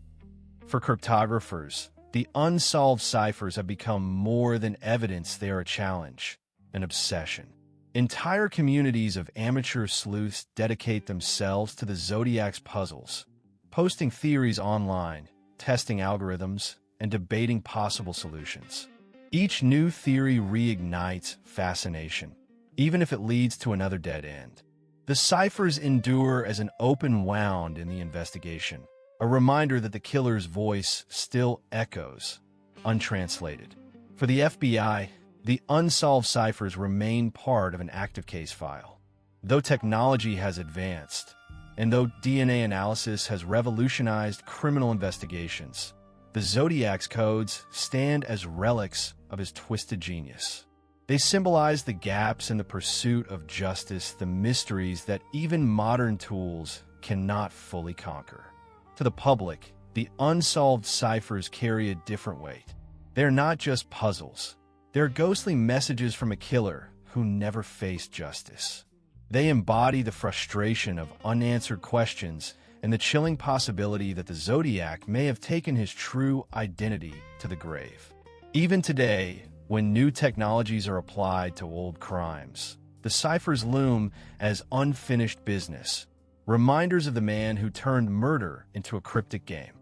A: For cryptographers, the unsolved ciphers have become more than evidence. They are a challenge, an obsession. Entire communities of amateur sleuths dedicate themselves to the Zodiac's puzzles, posting theories online, testing algorithms, and debating possible solutions. Each new theory reignites fascination, even if it leads to another dead end. The ciphers endure as an open wound in the investigation, a reminder that the killer's voice still echoes, untranslated. For the FBI, the unsolved ciphers remain part of an active case file. Though technology has advanced, and though DNA analysis has revolutionized criminal investigations, the Zodiac's codes stand as relics of his twisted genius. They symbolize the gaps in the pursuit of justice, the mysteries that even modern tools cannot fully conquer. To the public, the unsolved ciphers carry a different weight. They're not just puzzles. They're ghostly messages from a killer who never faced justice. They embody the frustration of unanswered questions and the chilling possibility that the Zodiac may have taken his true identity to the grave. Even today, when new technologies are applied to old crimes, the ciphers loom as unfinished business, reminders of the man who turned murder into a cryptic game.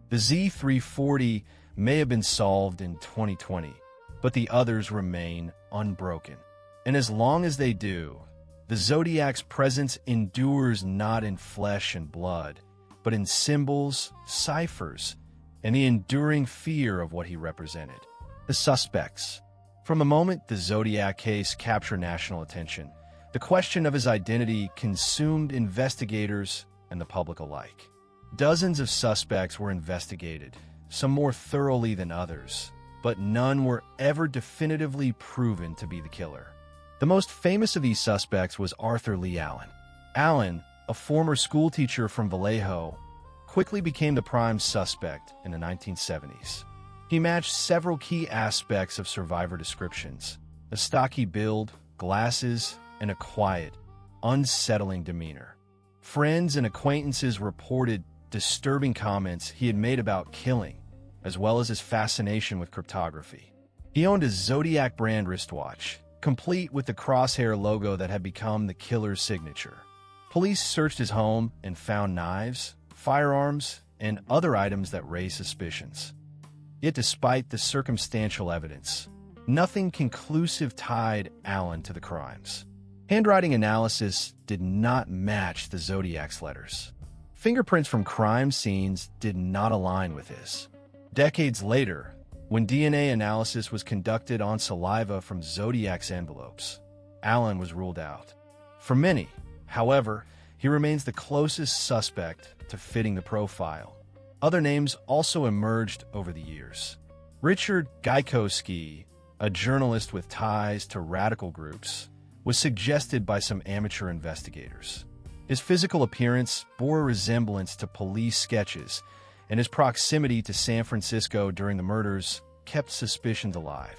A: The Z340 may have been solved in 2020, but the others remain unbroken. And as long as they do, the Zodiac's presence endures not in flesh and blood, but in symbols, ciphers, and the enduring fear of what he represented. The suspects. From the moment the Zodiac case captured national attention, the question of his identity consumed investigators and the public alike. Dozens of suspects were investigated, some more thoroughly than others, but none were ever definitively proven to be the killer. The most famous of these suspects was Arthur Lee Allen. Allen, a former schoolteacher from Vallejo, quickly became the prime suspect in the 1970s. He matched several key aspects of survivor descriptions: a stocky build, glasses, and a quiet, unsettling demeanor. Friends and acquaintances reported disturbing comments he had made about killing, as well as his fascination with cryptography. He owned a Zodiac brand wristwatch, complete with the crosshair logo that had become the killer's signature. Police searched his home and found knives, firearms, and other items that raised suspicions. Yet despite the circumstantial evidence, nothing conclusive tied Allen to the crimes. Handwriting analysis did not match the Zodiac's letters. Fingerprints from crime scenes did not align with his. Decades later, when DNA analysis was conducted on saliva from Zodiac's envelopes, Allen was ruled out. For many, however, he remains the closest suspect to fitting the profile. Other names also emerged over the years. Richard Gaikowski, a journalist with ties to radical groups, was suggested by some amateur investigators. His physical appearance bore a resemblance to police sketches, and his proximity to San Francisco during the murders kept suspicions alive.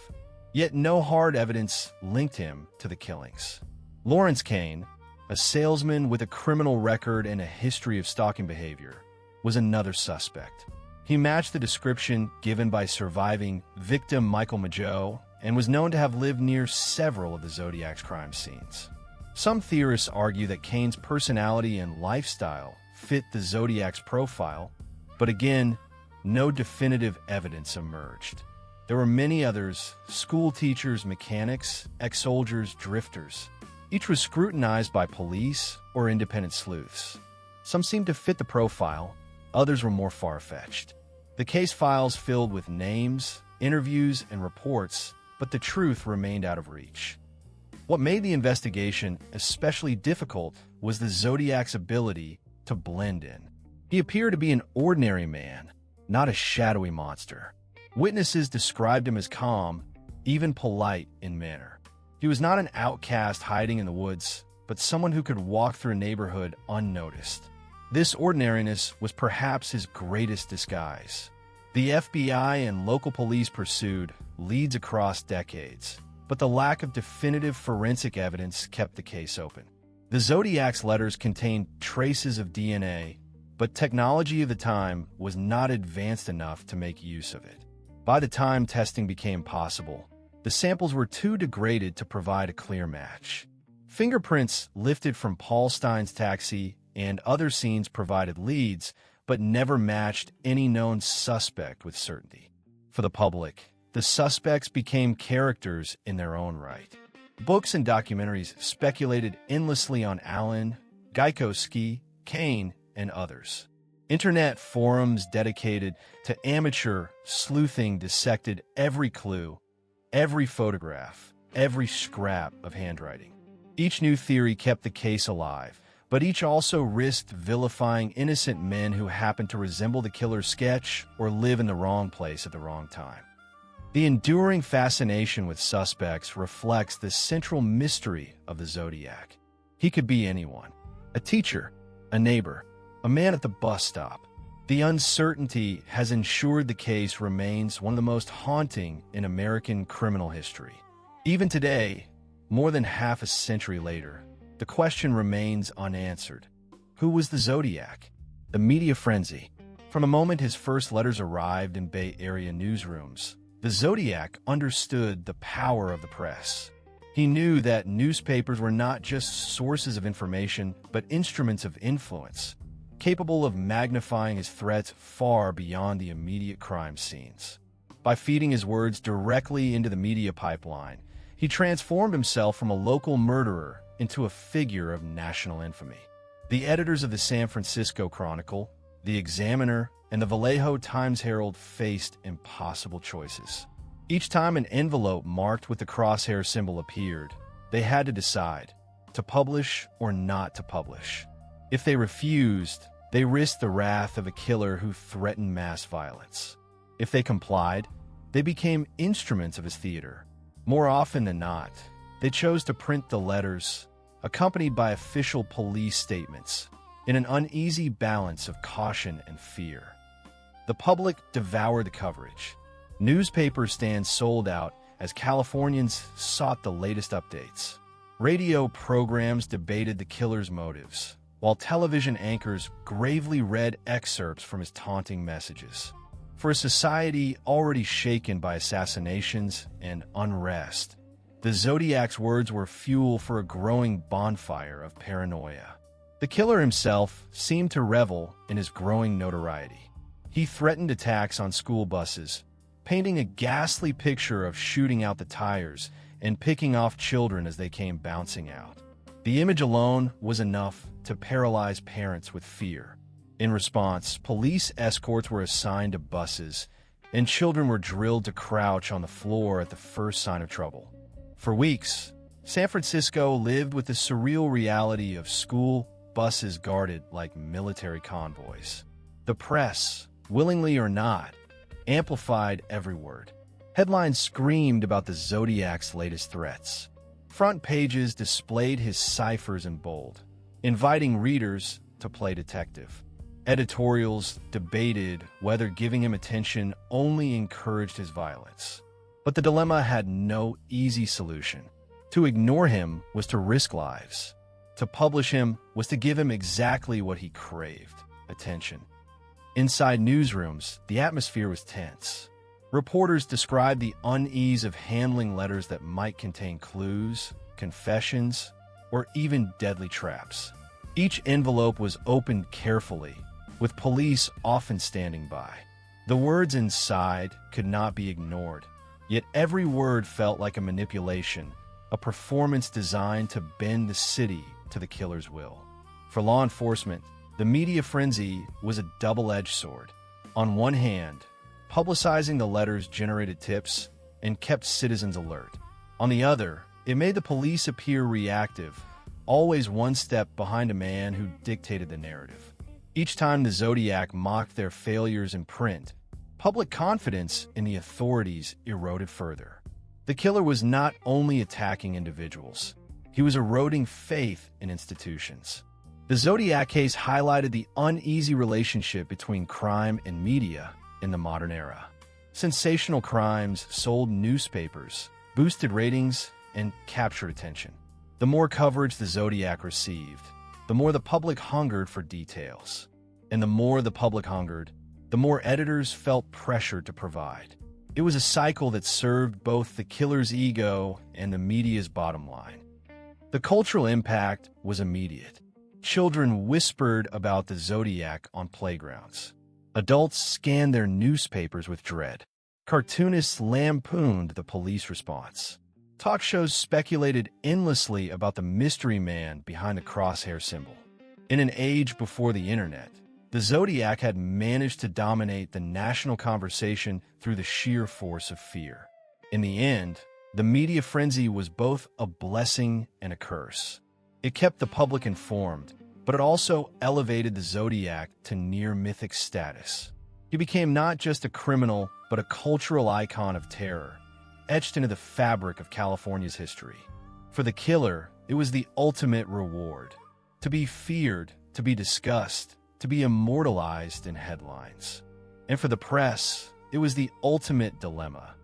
A: Yet no hard evidence linked him to the killings. Lawrence Kane, a salesman with a criminal record and a history of stalking behavior, was another suspect. He matched the description given by surviving victim Michael Mageau and was known to have lived near several of the Zodiac's crime scenes. Some theorists argue that Kane's personality and lifestyle fit the Zodiac's profile, but again, no definitive evidence emerged. There were many others: school teachers, mechanics, ex-soldiers, drifters. Each was scrutinized by police or independent sleuths. Some seemed to fit the profile, others were more far-fetched. The case files filled with names, interviews, and reports, but the truth remained out of reach. What made the investigation especially difficult was the Zodiac's ability to blend in. He appeared to be an ordinary man, not a shadowy monster. Witnesses described him as calm, even polite in manner. He was not an outcast hiding in the woods, but someone who could walk through a neighborhood unnoticed. This ordinariness was perhaps his greatest disguise. The FBI and local police pursued leads across decades, but the lack of definitive forensic evidence kept the case open. The Zodiac's letters contained traces of DNA, but technology of the time was not advanced enough to make use of it. By the time testing became possible, the samples were too degraded to provide a clear match. Fingerprints lifted from Paul Stein's taxi and other scenes provided leads, but never matched any known suspect with certainty. For the public, the suspects became characters in their own right. Books and documentaries speculated endlessly on Allen, Gajkowski, Kane, and others. Internet forums dedicated to amateur sleuthing dissected every clue, every photograph, every scrap of handwriting. Each new theory kept the case alive, but each also risked vilifying innocent men who happened to resemble the killer's sketch or live in the wrong place at the wrong time. The enduring fascination with suspects reflects the central mystery of the Zodiac. He could be anyone: a teacher, a neighbor, a man at the bus stop. The uncertainty has ensured the case remains one of the most haunting in American criminal history. Even today, more than half a century later, the question remains unanswered. Who was the Zodiac? The media frenzy. From the moment his first letters arrived in Bay Area newsrooms, the Zodiac understood the power of the press. He knew that newspapers were not just sources of information, but instruments of influence, capable of magnifying his threats far beyond the immediate crime scenes. By feeding his words directly into the media pipeline, he transformed himself from a local murderer into a figure of national infamy. The editors of the San Francisco Chronicle, the Examiner, and the Vallejo Times-Herald faced impossible choices. Each time an envelope marked with the crosshair symbol appeared, they had to decide to publish or not to publish. If they refused, they risked the wrath of a killer who threatened mass violence. If they complied, they became instruments of his theater. More often than not, they chose to print the letters, accompanied by official police statements, in an uneasy balance of caution and fear. The public devoured the coverage. Newspaper stands sold out as Californians sought the latest updates. Radio programs debated the killer's motives, while television anchors gravely read excerpts from his taunting messages. For a society already shaken by assassinations and unrest, the Zodiac's words were fuel for a growing bonfire of paranoia. The killer himself seemed to revel in his growing notoriety. He threatened attacks on school buses, painting a ghastly picture of shooting out the tires and picking off children as they came bouncing out. The image alone was enough to paralyze parents with fear. In response, police escorts were assigned to buses, and children were drilled to crouch on the floor at the first sign of trouble. For weeks, San Francisco lived with the surreal reality of school buses guarded like military convoys. The press, willingly or not, amplified every word. Headlines screamed about the Zodiac's latest threats. Front pages displayed his ciphers in bold, inviting readers to play detective. Editorials debated whether giving him attention only encouraged his violence. But the dilemma had no easy solution. To ignore him was to risk lives. To publish him was to give him exactly what he craved: attention. Inside newsrooms, the atmosphere was tense. Reporters described the unease of handling letters that might contain clues, confessions, or even deadly traps. Each envelope was opened carefully, with police often standing by. The words inside could not be ignored, yet every word felt like a manipulation, a performance designed to bend the city to the killer's will. For law enforcement, the media frenzy was a double-edged sword. On one hand, publicizing the letters generated tips and kept citizens alert. On the other, it made the police appear reactive, always one step behind a man who dictated the narrative. Each time the Zodiac mocked their failures in print, public confidence in the authorities eroded further. The killer was not only attacking individuals. He was eroding faith in institutions. The Zodiac case highlighted the uneasy relationship between crime and media in the modern era. Sensational crimes sold newspapers, boosted ratings, and captured attention. The more coverage the Zodiac received, the more the public hungered for details. And the more the public hungered, the more editors felt pressured to provide. It was a cycle that served both the killer's ego and the media's bottom line. The cultural impact was immediate. Children whispered about the Zodiac on playgrounds. Adults scanned their newspapers with dread. Cartoonists lampooned the police response. Talk shows speculated endlessly about the mystery man behind the crosshair symbol. In an age before the internet, the Zodiac had managed to dominate the national conversation through the sheer force of fear. In the end, the media frenzy was both a blessing and a curse. It kept the public informed, but it also elevated the Zodiac to near-mythic status. He became not just a criminal, but a cultural icon of terror, etched into the fabric of California's history. For the killer, it was the ultimate reward. To be feared, to be discussed, to be immortalized in headlines. And for the press, it was the ultimate dilemma.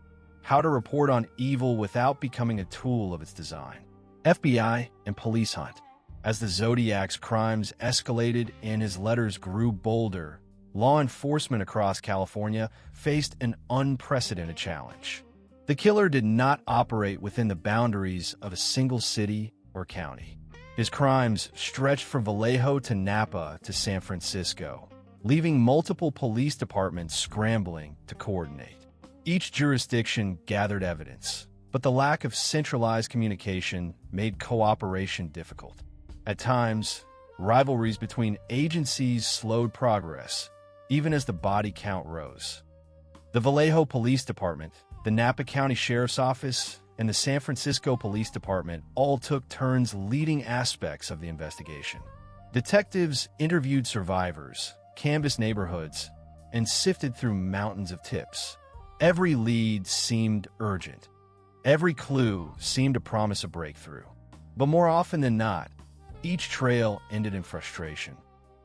A: How to report on evil without becoming a tool of its design. FBI and police hunt. As the Zodiac's crimes escalated and his letters grew bolder, law enforcement across California faced an unprecedented challenge. The killer did not operate within the boundaries of a single city or county. His crimes stretched from Vallejo to Napa to San Francisco, leaving multiple police departments scrambling to coordinate. Each jurisdiction gathered evidence, but the lack of centralized communication made cooperation difficult. At times, rivalries between agencies slowed progress, even as the body count rose. The Vallejo Police Department, the Napa County Sheriff's Office, and the San Francisco Police Department all took turns leading aspects of the investigation. Detectives interviewed survivors, canvassed neighborhoods, and sifted through mountains of tips. Every lead seemed urgent. Every clue seemed to promise a breakthrough. But more often than not, each trail ended in frustration.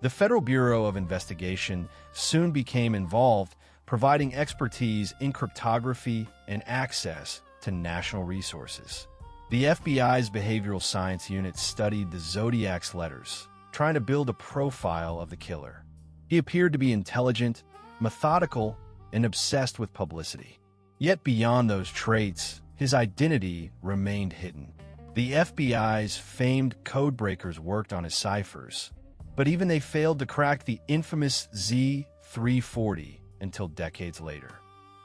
A: The Federal Bureau of Investigation soon became involved, providing expertise in cryptography and access to national resources. The FBI's behavioral science unit studied the Zodiac's letters, trying to build a profile of the killer. He appeared to be intelligent, methodical, and obsessed with publicity. Yet beyond those traits, his identity remained hidden. The FBI's famed codebreakers worked on his ciphers, but even they failed to crack the infamous Z340 until decades later.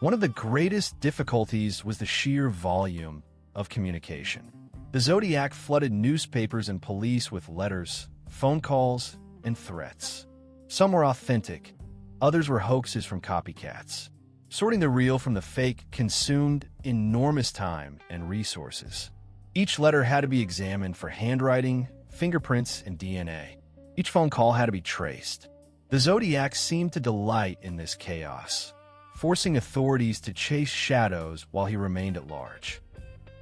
A: One of the greatest difficulties was the sheer volume of communication. The Zodiac flooded newspapers and police with letters, phone calls, and threats. Some were authentic, others were hoaxes from copycats. Sorting the real from the fake consumed enormous time and resources. Each letter had to be examined for handwriting, fingerprints, and DNA. Each phone call had to be traced. The Zodiac seemed to delight in this chaos, forcing authorities to chase shadows while he remained at large.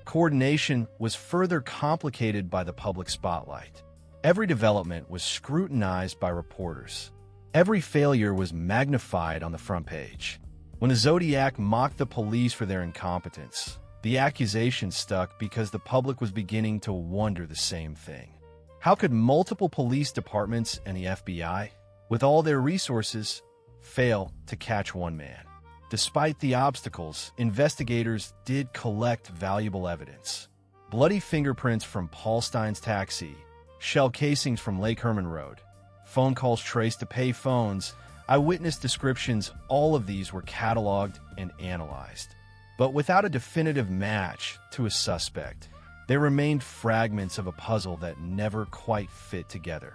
A: Coordination was further complicated by the public spotlight. Every development was scrutinized by reporters. Every failure was magnified on the front page. When the Zodiac mocked the police for their incompetence, the accusation stuck because the public was beginning to wonder the same thing. How could multiple police departments and the FBI, with all their resources, fail to catch one man? Despite the obstacles, investigators did collect valuable evidence. Bloody fingerprints from Paul Stein's taxi, shell casings from Lake Herman Road, phone calls traced to pay phones, eyewitness descriptions, all of these were cataloged and analyzed. But without a definitive match to a suspect, there remained fragments of a puzzle that never quite fit together.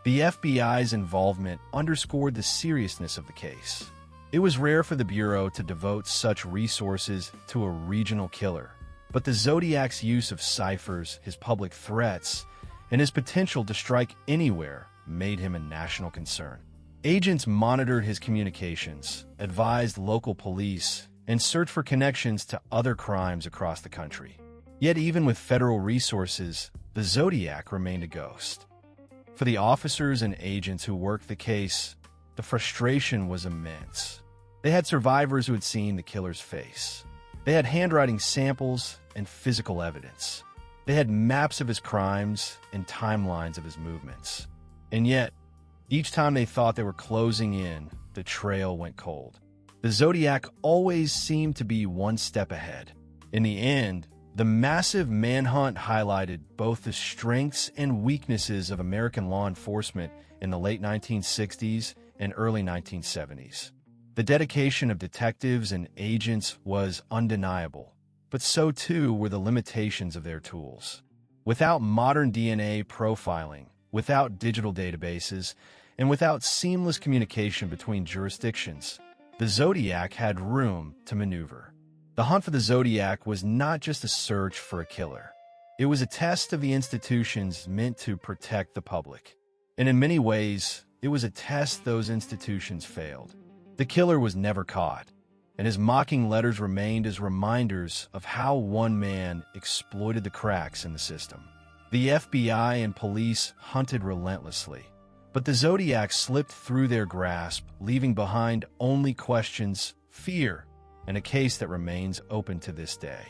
A: The FBI's involvement underscored the seriousness of the case. It was rare for the Bureau to devote such resources to a regional killer, but the Zodiac's use of ciphers, his public threats, and his potential to strike anywhere made him a national concern. Agents monitored his communications, advised local police, and searched for connections to other crimes across the country. Yet even with federal resources, the Zodiac remained a ghost. For the officers and agents who worked the case, the frustration was immense. They had survivors who had seen the killer's face. They had handwriting samples and physical evidence. They had maps of his crimes and timelines of his movements. And yet, each time they thought they were closing in, the trail went cold. The Zodiac always seemed to be one step ahead. In the end, the massive manhunt highlighted both the strengths and weaknesses of American law enforcement in the late 1960s and early 1970s. The dedication of detectives and agents was undeniable, but so too were the limitations of their tools. Without modern DNA profiling, without digital databases, and without seamless communication between jurisdictions, the Zodiac had room to maneuver. The hunt for the Zodiac was not just a search for a killer. It was a test of the institutions meant to protect the public. And in many ways, it was a test those institutions failed. The killer was never caught, and his mocking letters remained as reminders of how one man exploited the cracks in the system. The FBI and police hunted relentlessly, but the Zodiac slipped through their grasp, leaving behind only questions, fear, and a case that remains open to this day.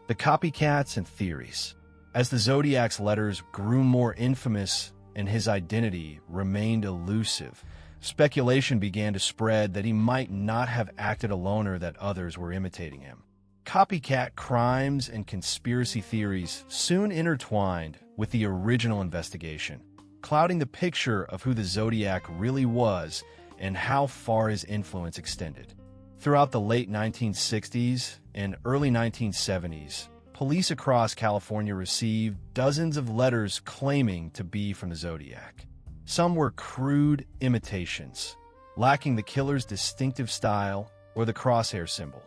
A: The Copycats and Theories. As the Zodiac's letters grew more infamous and his identity remained elusive, speculation began to spread that he might not have acted alone or that others were imitating him. Copycat crimes and conspiracy theories soon intertwined with the original investigation, clouding the picture of who the Zodiac really was and how far his influence extended. Throughout the late 1960s and early 1970s, police across California received dozens of letters claiming to be from the Zodiac. Some were crude imitations, lacking the killer's distinctive style or the crosshair symbol.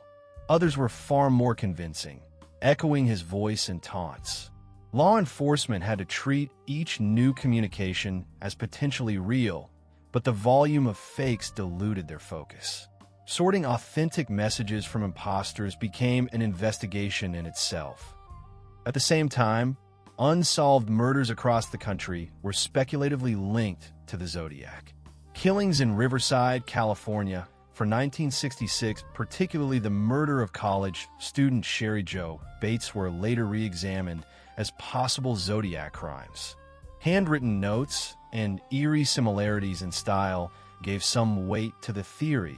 A: Others were far more convincing, echoing his voice and taunts. Law enforcement had to treat each new communication as potentially real, but the volume of fakes diluted their focus. Sorting authentic messages from imposters became an investigation in itself. At the same time, unsolved murders across the country were speculatively linked to the Zodiac. Killings in Riverside, California, for 1966, particularly the murder of college student Sherry Jo Bates, were later re-examined as possible Zodiac crimes. Handwritten notes and eerie similarities in style gave some weight to the theory,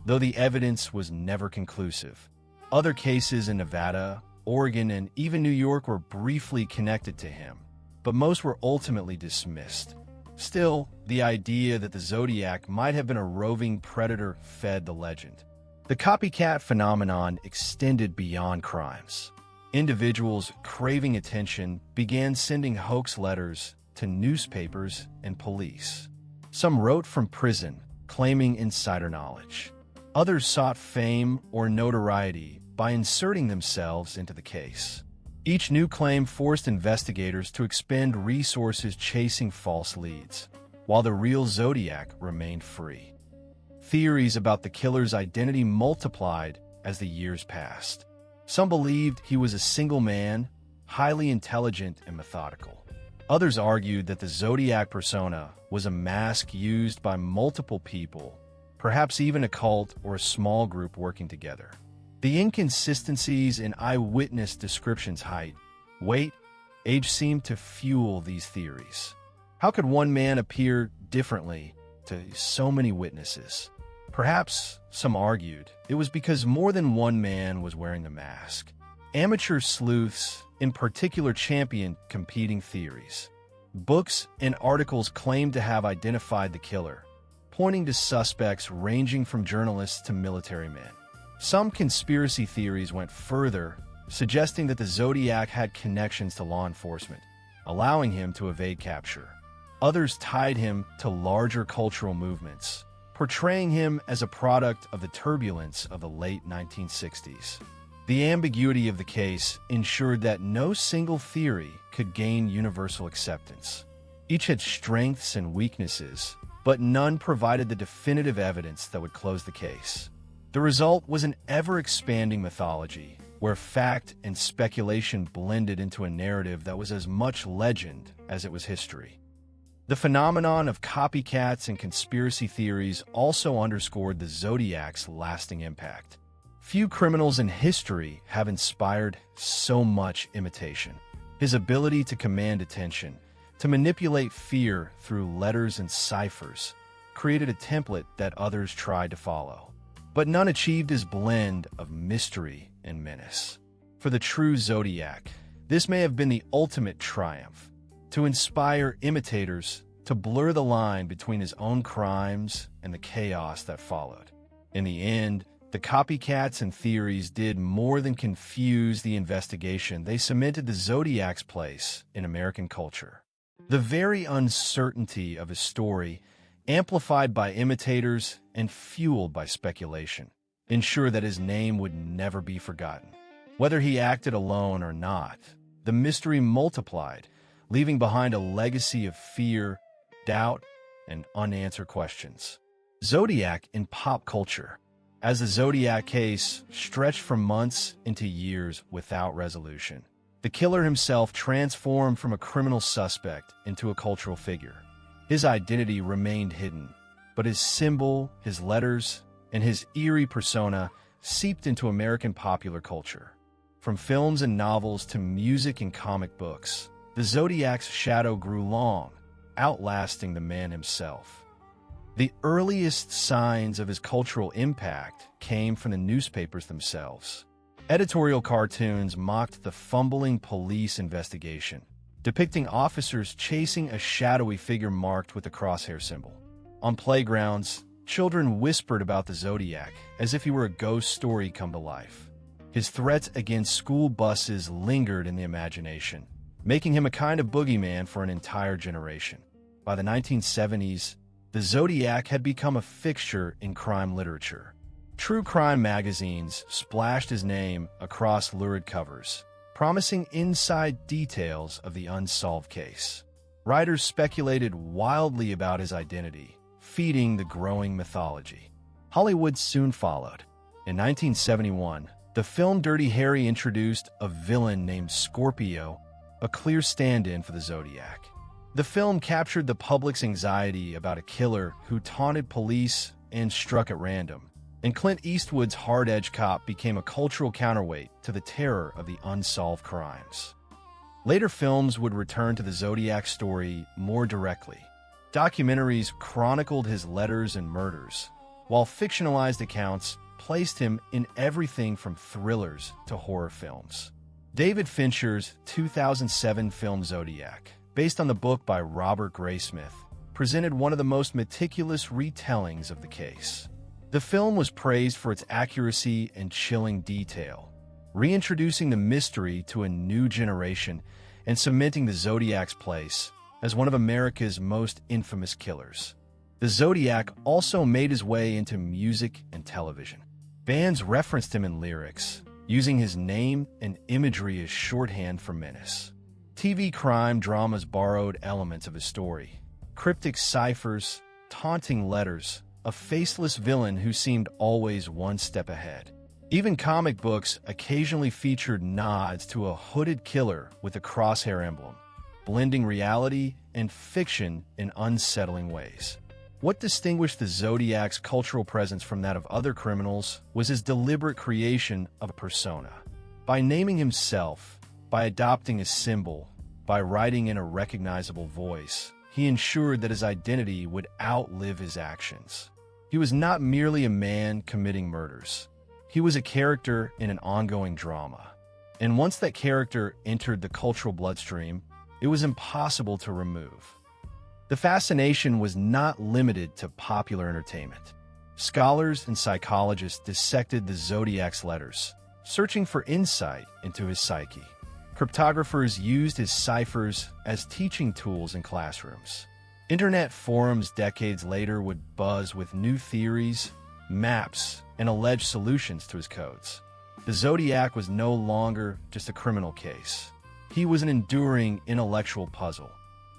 A: though the evidence was never conclusive. Other cases in Nevada, Oregon, and even New York were briefly connected to him, but most were ultimately dismissed. Still, the idea that the Zodiac might have been a roving predator fed the legend. The copycat phenomenon extended beyond crimes. Individuals craving attention began sending hoax letters to newspapers and police. Some wrote from prison, claiming insider knowledge. Others sought fame or notoriety by inserting themselves into the case. Each new claim forced investigators to expend resources chasing false leads, while the real Zodiac remained free. Theories about the killer's identity multiplied as the years passed. Some believed he was a single man, highly intelligent and methodical. Others argued that the Zodiac persona was a mask used by multiple people, perhaps even a cult or a small group working together. The inconsistencies in eyewitness descriptions' height, weight, age seemed to fuel these theories. How could one man appear differently to so many witnesses? Perhaps, some argued, it was because more than one man was wearing the mask. Amateur sleuths, in particular, championed competing theories. Books and articles claimed to have identified the killer, pointing to suspects ranging from journalists to military men. Some conspiracy theories went further, suggesting that the Zodiac had connections to law enforcement, allowing him to evade capture. Others tied him to larger cultural movements, portraying him as a product of the turbulence of the late 1960s. The ambiguity of the case ensured that no single theory could gain universal acceptance. Each had strengths and weaknesses, but none provided the definitive evidence that would close the case. The result was an ever-expanding mythology, where fact and speculation blended into a narrative that was as much legend as it was history. The phenomenon of copycats and conspiracy theories also underscored the Zodiac's lasting impact. Few criminals in history have inspired so much imitation. His ability to command attention, to manipulate fear through letters and ciphers, created a template that others tried to follow. But none achieved his blend of mystery and menace. For the true Zodiac, this may have been the ultimate triumph, to inspire imitators to blur the line between his own crimes and the chaos that followed. In the end, the Copycats and Theories did more than confuse the investigation. They cemented the Zodiac's place in American culture. The very uncertainty of his story, amplified by imitators and fueled by speculation, ensured that his name would never be forgotten. Whether he acted alone or not, the mystery multiplied, leaving behind a legacy of fear, doubt, and unanswered questions. Zodiac in pop culture. As the Zodiac case stretched for months into years without resolution, the killer himself transformed from a criminal suspect into a cultural figure. His identity remained hidden, but his symbol, his letters, and his eerie persona seeped into American popular culture. From films and novels to music and comic books, the Zodiac's shadow grew long, outlasting the man himself. The earliest signs of his cultural impact came from the newspapers themselves. Editorial cartoons mocked the fumbling police investigation, depicting officers chasing a shadowy figure marked with a crosshair symbol. On playgrounds, children whispered about the Zodiac as if he were a ghost story come to life. His threats against school buses lingered in the imagination, making him a kind of boogeyman for an entire generation. By the 1970s, the Zodiac had become a fixture in crime literature. True crime magazines splashed his name across lurid covers, promising inside details of the unsolved case. Writers speculated wildly about his identity, feeding the growing mythology. Hollywood soon followed. In 1971, the film Dirty Harry introduced a villain named Scorpio, a clear stand-in for the Zodiac. The film captured the public's anxiety about a killer who taunted police and struck at random, and Clint Eastwood's hard-edged cop became a cultural counterweight to the terror of the unsolved crimes. Later films would return to the Zodiac story more directly. Documentaries chronicled his letters and murders, while fictionalized accounts placed him in everything from thrillers to horror films. David Fincher's 2007 film Zodiac, based on the book by Robert Graysmith, presented one of the most meticulous retellings of the case. The film was praised for its accuracy and chilling detail, reintroducing the mystery to a new generation and cementing the Zodiac's place as one of America's most infamous killers. The Zodiac also made his way into music and television. Bands referenced him in lyrics, using his name and imagery as shorthand for menace. TV crime dramas borrowed elements of his story. Cryptic ciphers, taunting letters, a faceless villain who seemed always one step ahead. Even comic books occasionally featured nods to a hooded killer with a crosshair emblem, blending reality and fiction in unsettling ways. What distinguished the Zodiac's cultural presence from that of other criminals was his deliberate creation of a persona. By naming himself, by adopting a symbol, by writing in a recognizable voice, he ensured that his identity would outlive his actions. He was not merely a man committing murders. He was a character in an ongoing drama. And once that character entered the cultural bloodstream, it was impossible to remove. The fascination was not limited to popular entertainment. Scholars and psychologists dissected the Zodiac's letters, searching for insight into his psyche. Cryptographers used his ciphers as teaching tools in classrooms. Internet forums decades later would buzz with new theories, maps, and alleged solutions to his codes. The Zodiac was no longer just a criminal case. He was an enduring intellectual puzzle.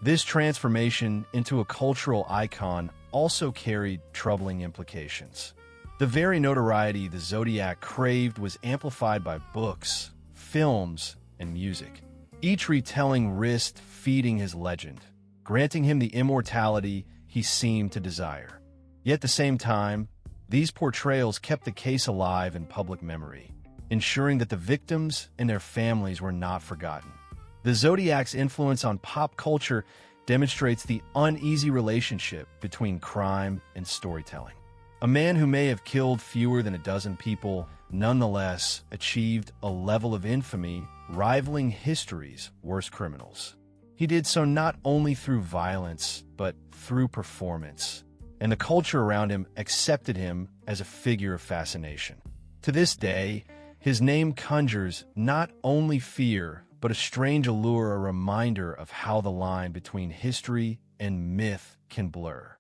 A: This transformation into a cultural icon also carried troubling implications. The The very notoriety the Zodiac craved was amplified by books, films, and music, each retelling risked feeding his legend, granting him the immortality he seemed to desire. Yet at the same time, these portrayals kept the case alive in public memory, ensuring that the victims and their families were not forgotten. The Zodiac's influence on pop culture demonstrates the uneasy relationship between crime and storytelling. A man who may have killed fewer than a dozen people nonetheless achieved a level of infamy rivaling history's worst criminals. He did so not only through violence, but through performance, and the culture around him accepted him as a figure of fascination. To this day, his name conjures not only fear, but a strange allure, a reminder of how the line between history and myth can blur.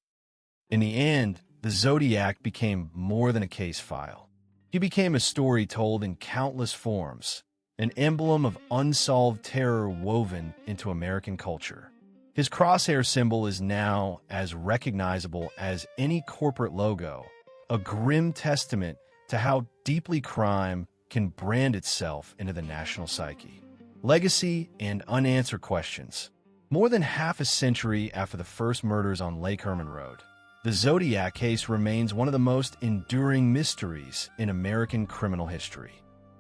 A: In the end, the Zodiac became more than a case file. He became a story told in countless forms, an emblem of unsolved terror woven into American culture. His crosshair symbol is now as recognizable as any corporate logo, a grim testament to how deeply crime can brand itself into the national psyche. Legacy and unanswered questions. More than half a century after the first murders on Lake Herman Road, the Zodiac case remains one of the most enduring mysteries in American criminal history.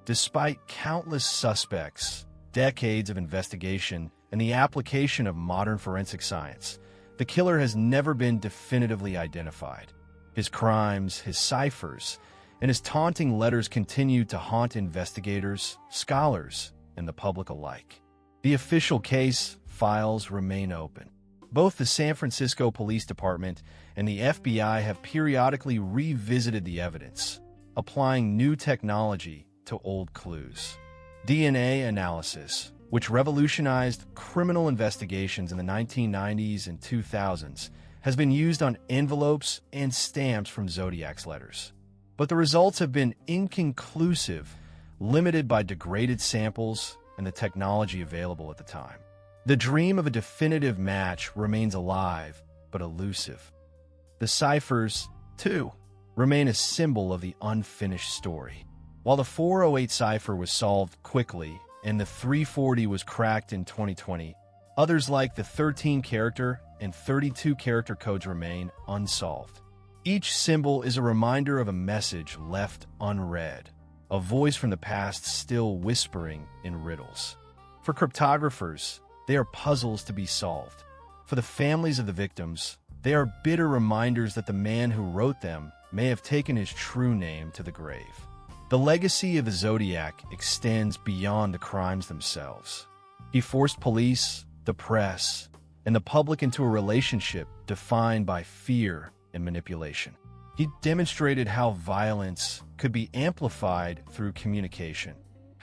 A: Despite countless suspects, decades of investigation, and the application of modern forensic science, the killer has never been definitively identified. His crimes, his ciphers, and his taunting letters continue to haunt investigators, scholars, and the public alike. The official case files remain open. Both the San Francisco Police Department and the FBI have periodically revisited the evidence, applying new technology to old clues. DNA analysis, which revolutionized criminal investigations in the 1990s and 2000s, has been used on envelopes and stamps from Zodiac's letters. But the results have been inconclusive, limited by degraded samples and the technology available at the time. The dream of a definitive match remains alive, but elusive. The ciphers, too, remain a symbol of the unfinished story. While the 408 cipher was solved quickly and the 340 was cracked in 2020, others like the 13-character and 32-character codes remain unsolved. Each symbol is a reminder of a message left unread, a voice from the past still whispering in riddles. For cryptographers, they are puzzles to be solved. For the families of the victims, they are bitter reminders that the man who wrote them may have taken his true name to the grave. The legacy of the Zodiac extends beyond the crimes themselves. He forced police, the press, and the public into a relationship defined by fear and manipulation. He demonstrated how violence could be amplified through communication,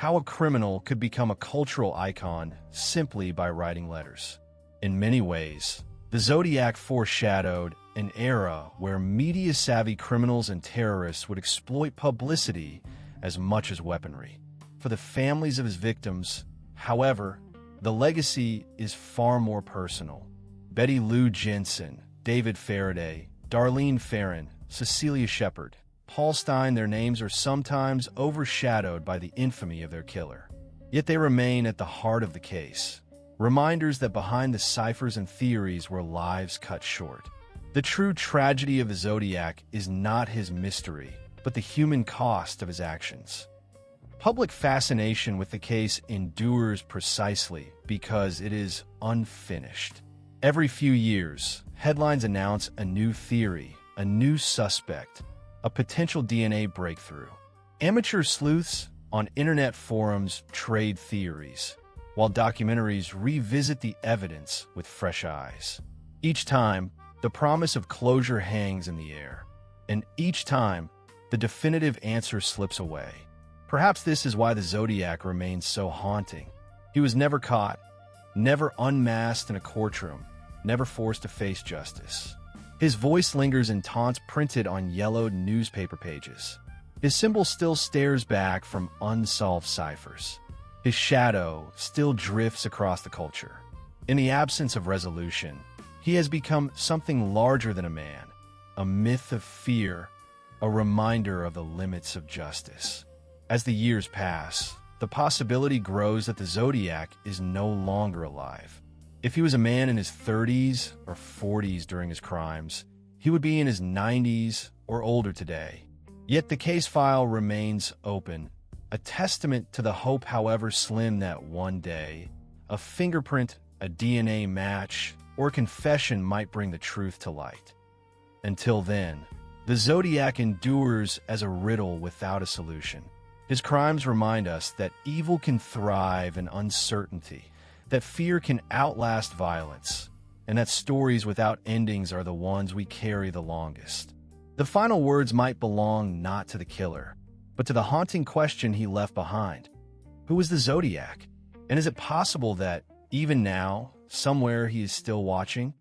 A: how a criminal could become a cultural icon simply by writing letters. In many ways, the Zodiac foreshadowed an era where media-savvy criminals and terrorists would exploit publicity as much as weaponry. For the families of his victims, however, the legacy is far more personal. Betty Lou Jensen, David Faraday, Darlene Ferrin, Cecilia Shepard, Paul Stein, their names are sometimes overshadowed by the infamy of their killer. Yet they remain at the heart of the case, reminders that behind the ciphers and theories were lives cut short. The true tragedy of the Zodiac is not his mystery, but the human cost of his actions. Public fascination with the case endures precisely because it is unfinished. Every few years, headlines announce a new theory, a new suspect, a potential DNA breakthrough. Amateur sleuths on internet forums trade theories, while documentaries revisit the evidence with fresh eyes. Each time, the promise of closure hangs in the air, and each time, the definitive answer slips away. Perhaps this is why the Zodiac remains so haunting. He was never caught, never unmasked in a courtroom, never forced to face justice. His voice lingers in taunts printed on yellowed newspaper pages. His symbol still stares back from unsolved ciphers. His shadow still drifts across the culture. In the absence of resolution, he has become something larger than a man, a myth of fear, a reminder of the limits of justice. As the years pass, the possibility grows that the Zodiac is no longer alive. If he was a man in his 30s or 40s during his crimes, he would be in his 90s or older today. Yet the case file remains open, a testament to the hope, however slim, that one day, a fingerprint, a DNA match, or confession might bring the truth to light. Until then, the Zodiac endures as a riddle without a solution. His crimes remind us that evil can thrive in uncertainty, that fear can outlast violence, and that stories without endings are the ones we carry the longest. The final words might belong not to the killer, but to the haunting question he left behind. Who was the Zodiac? And is it possible that, even now, somewhere he is still watching?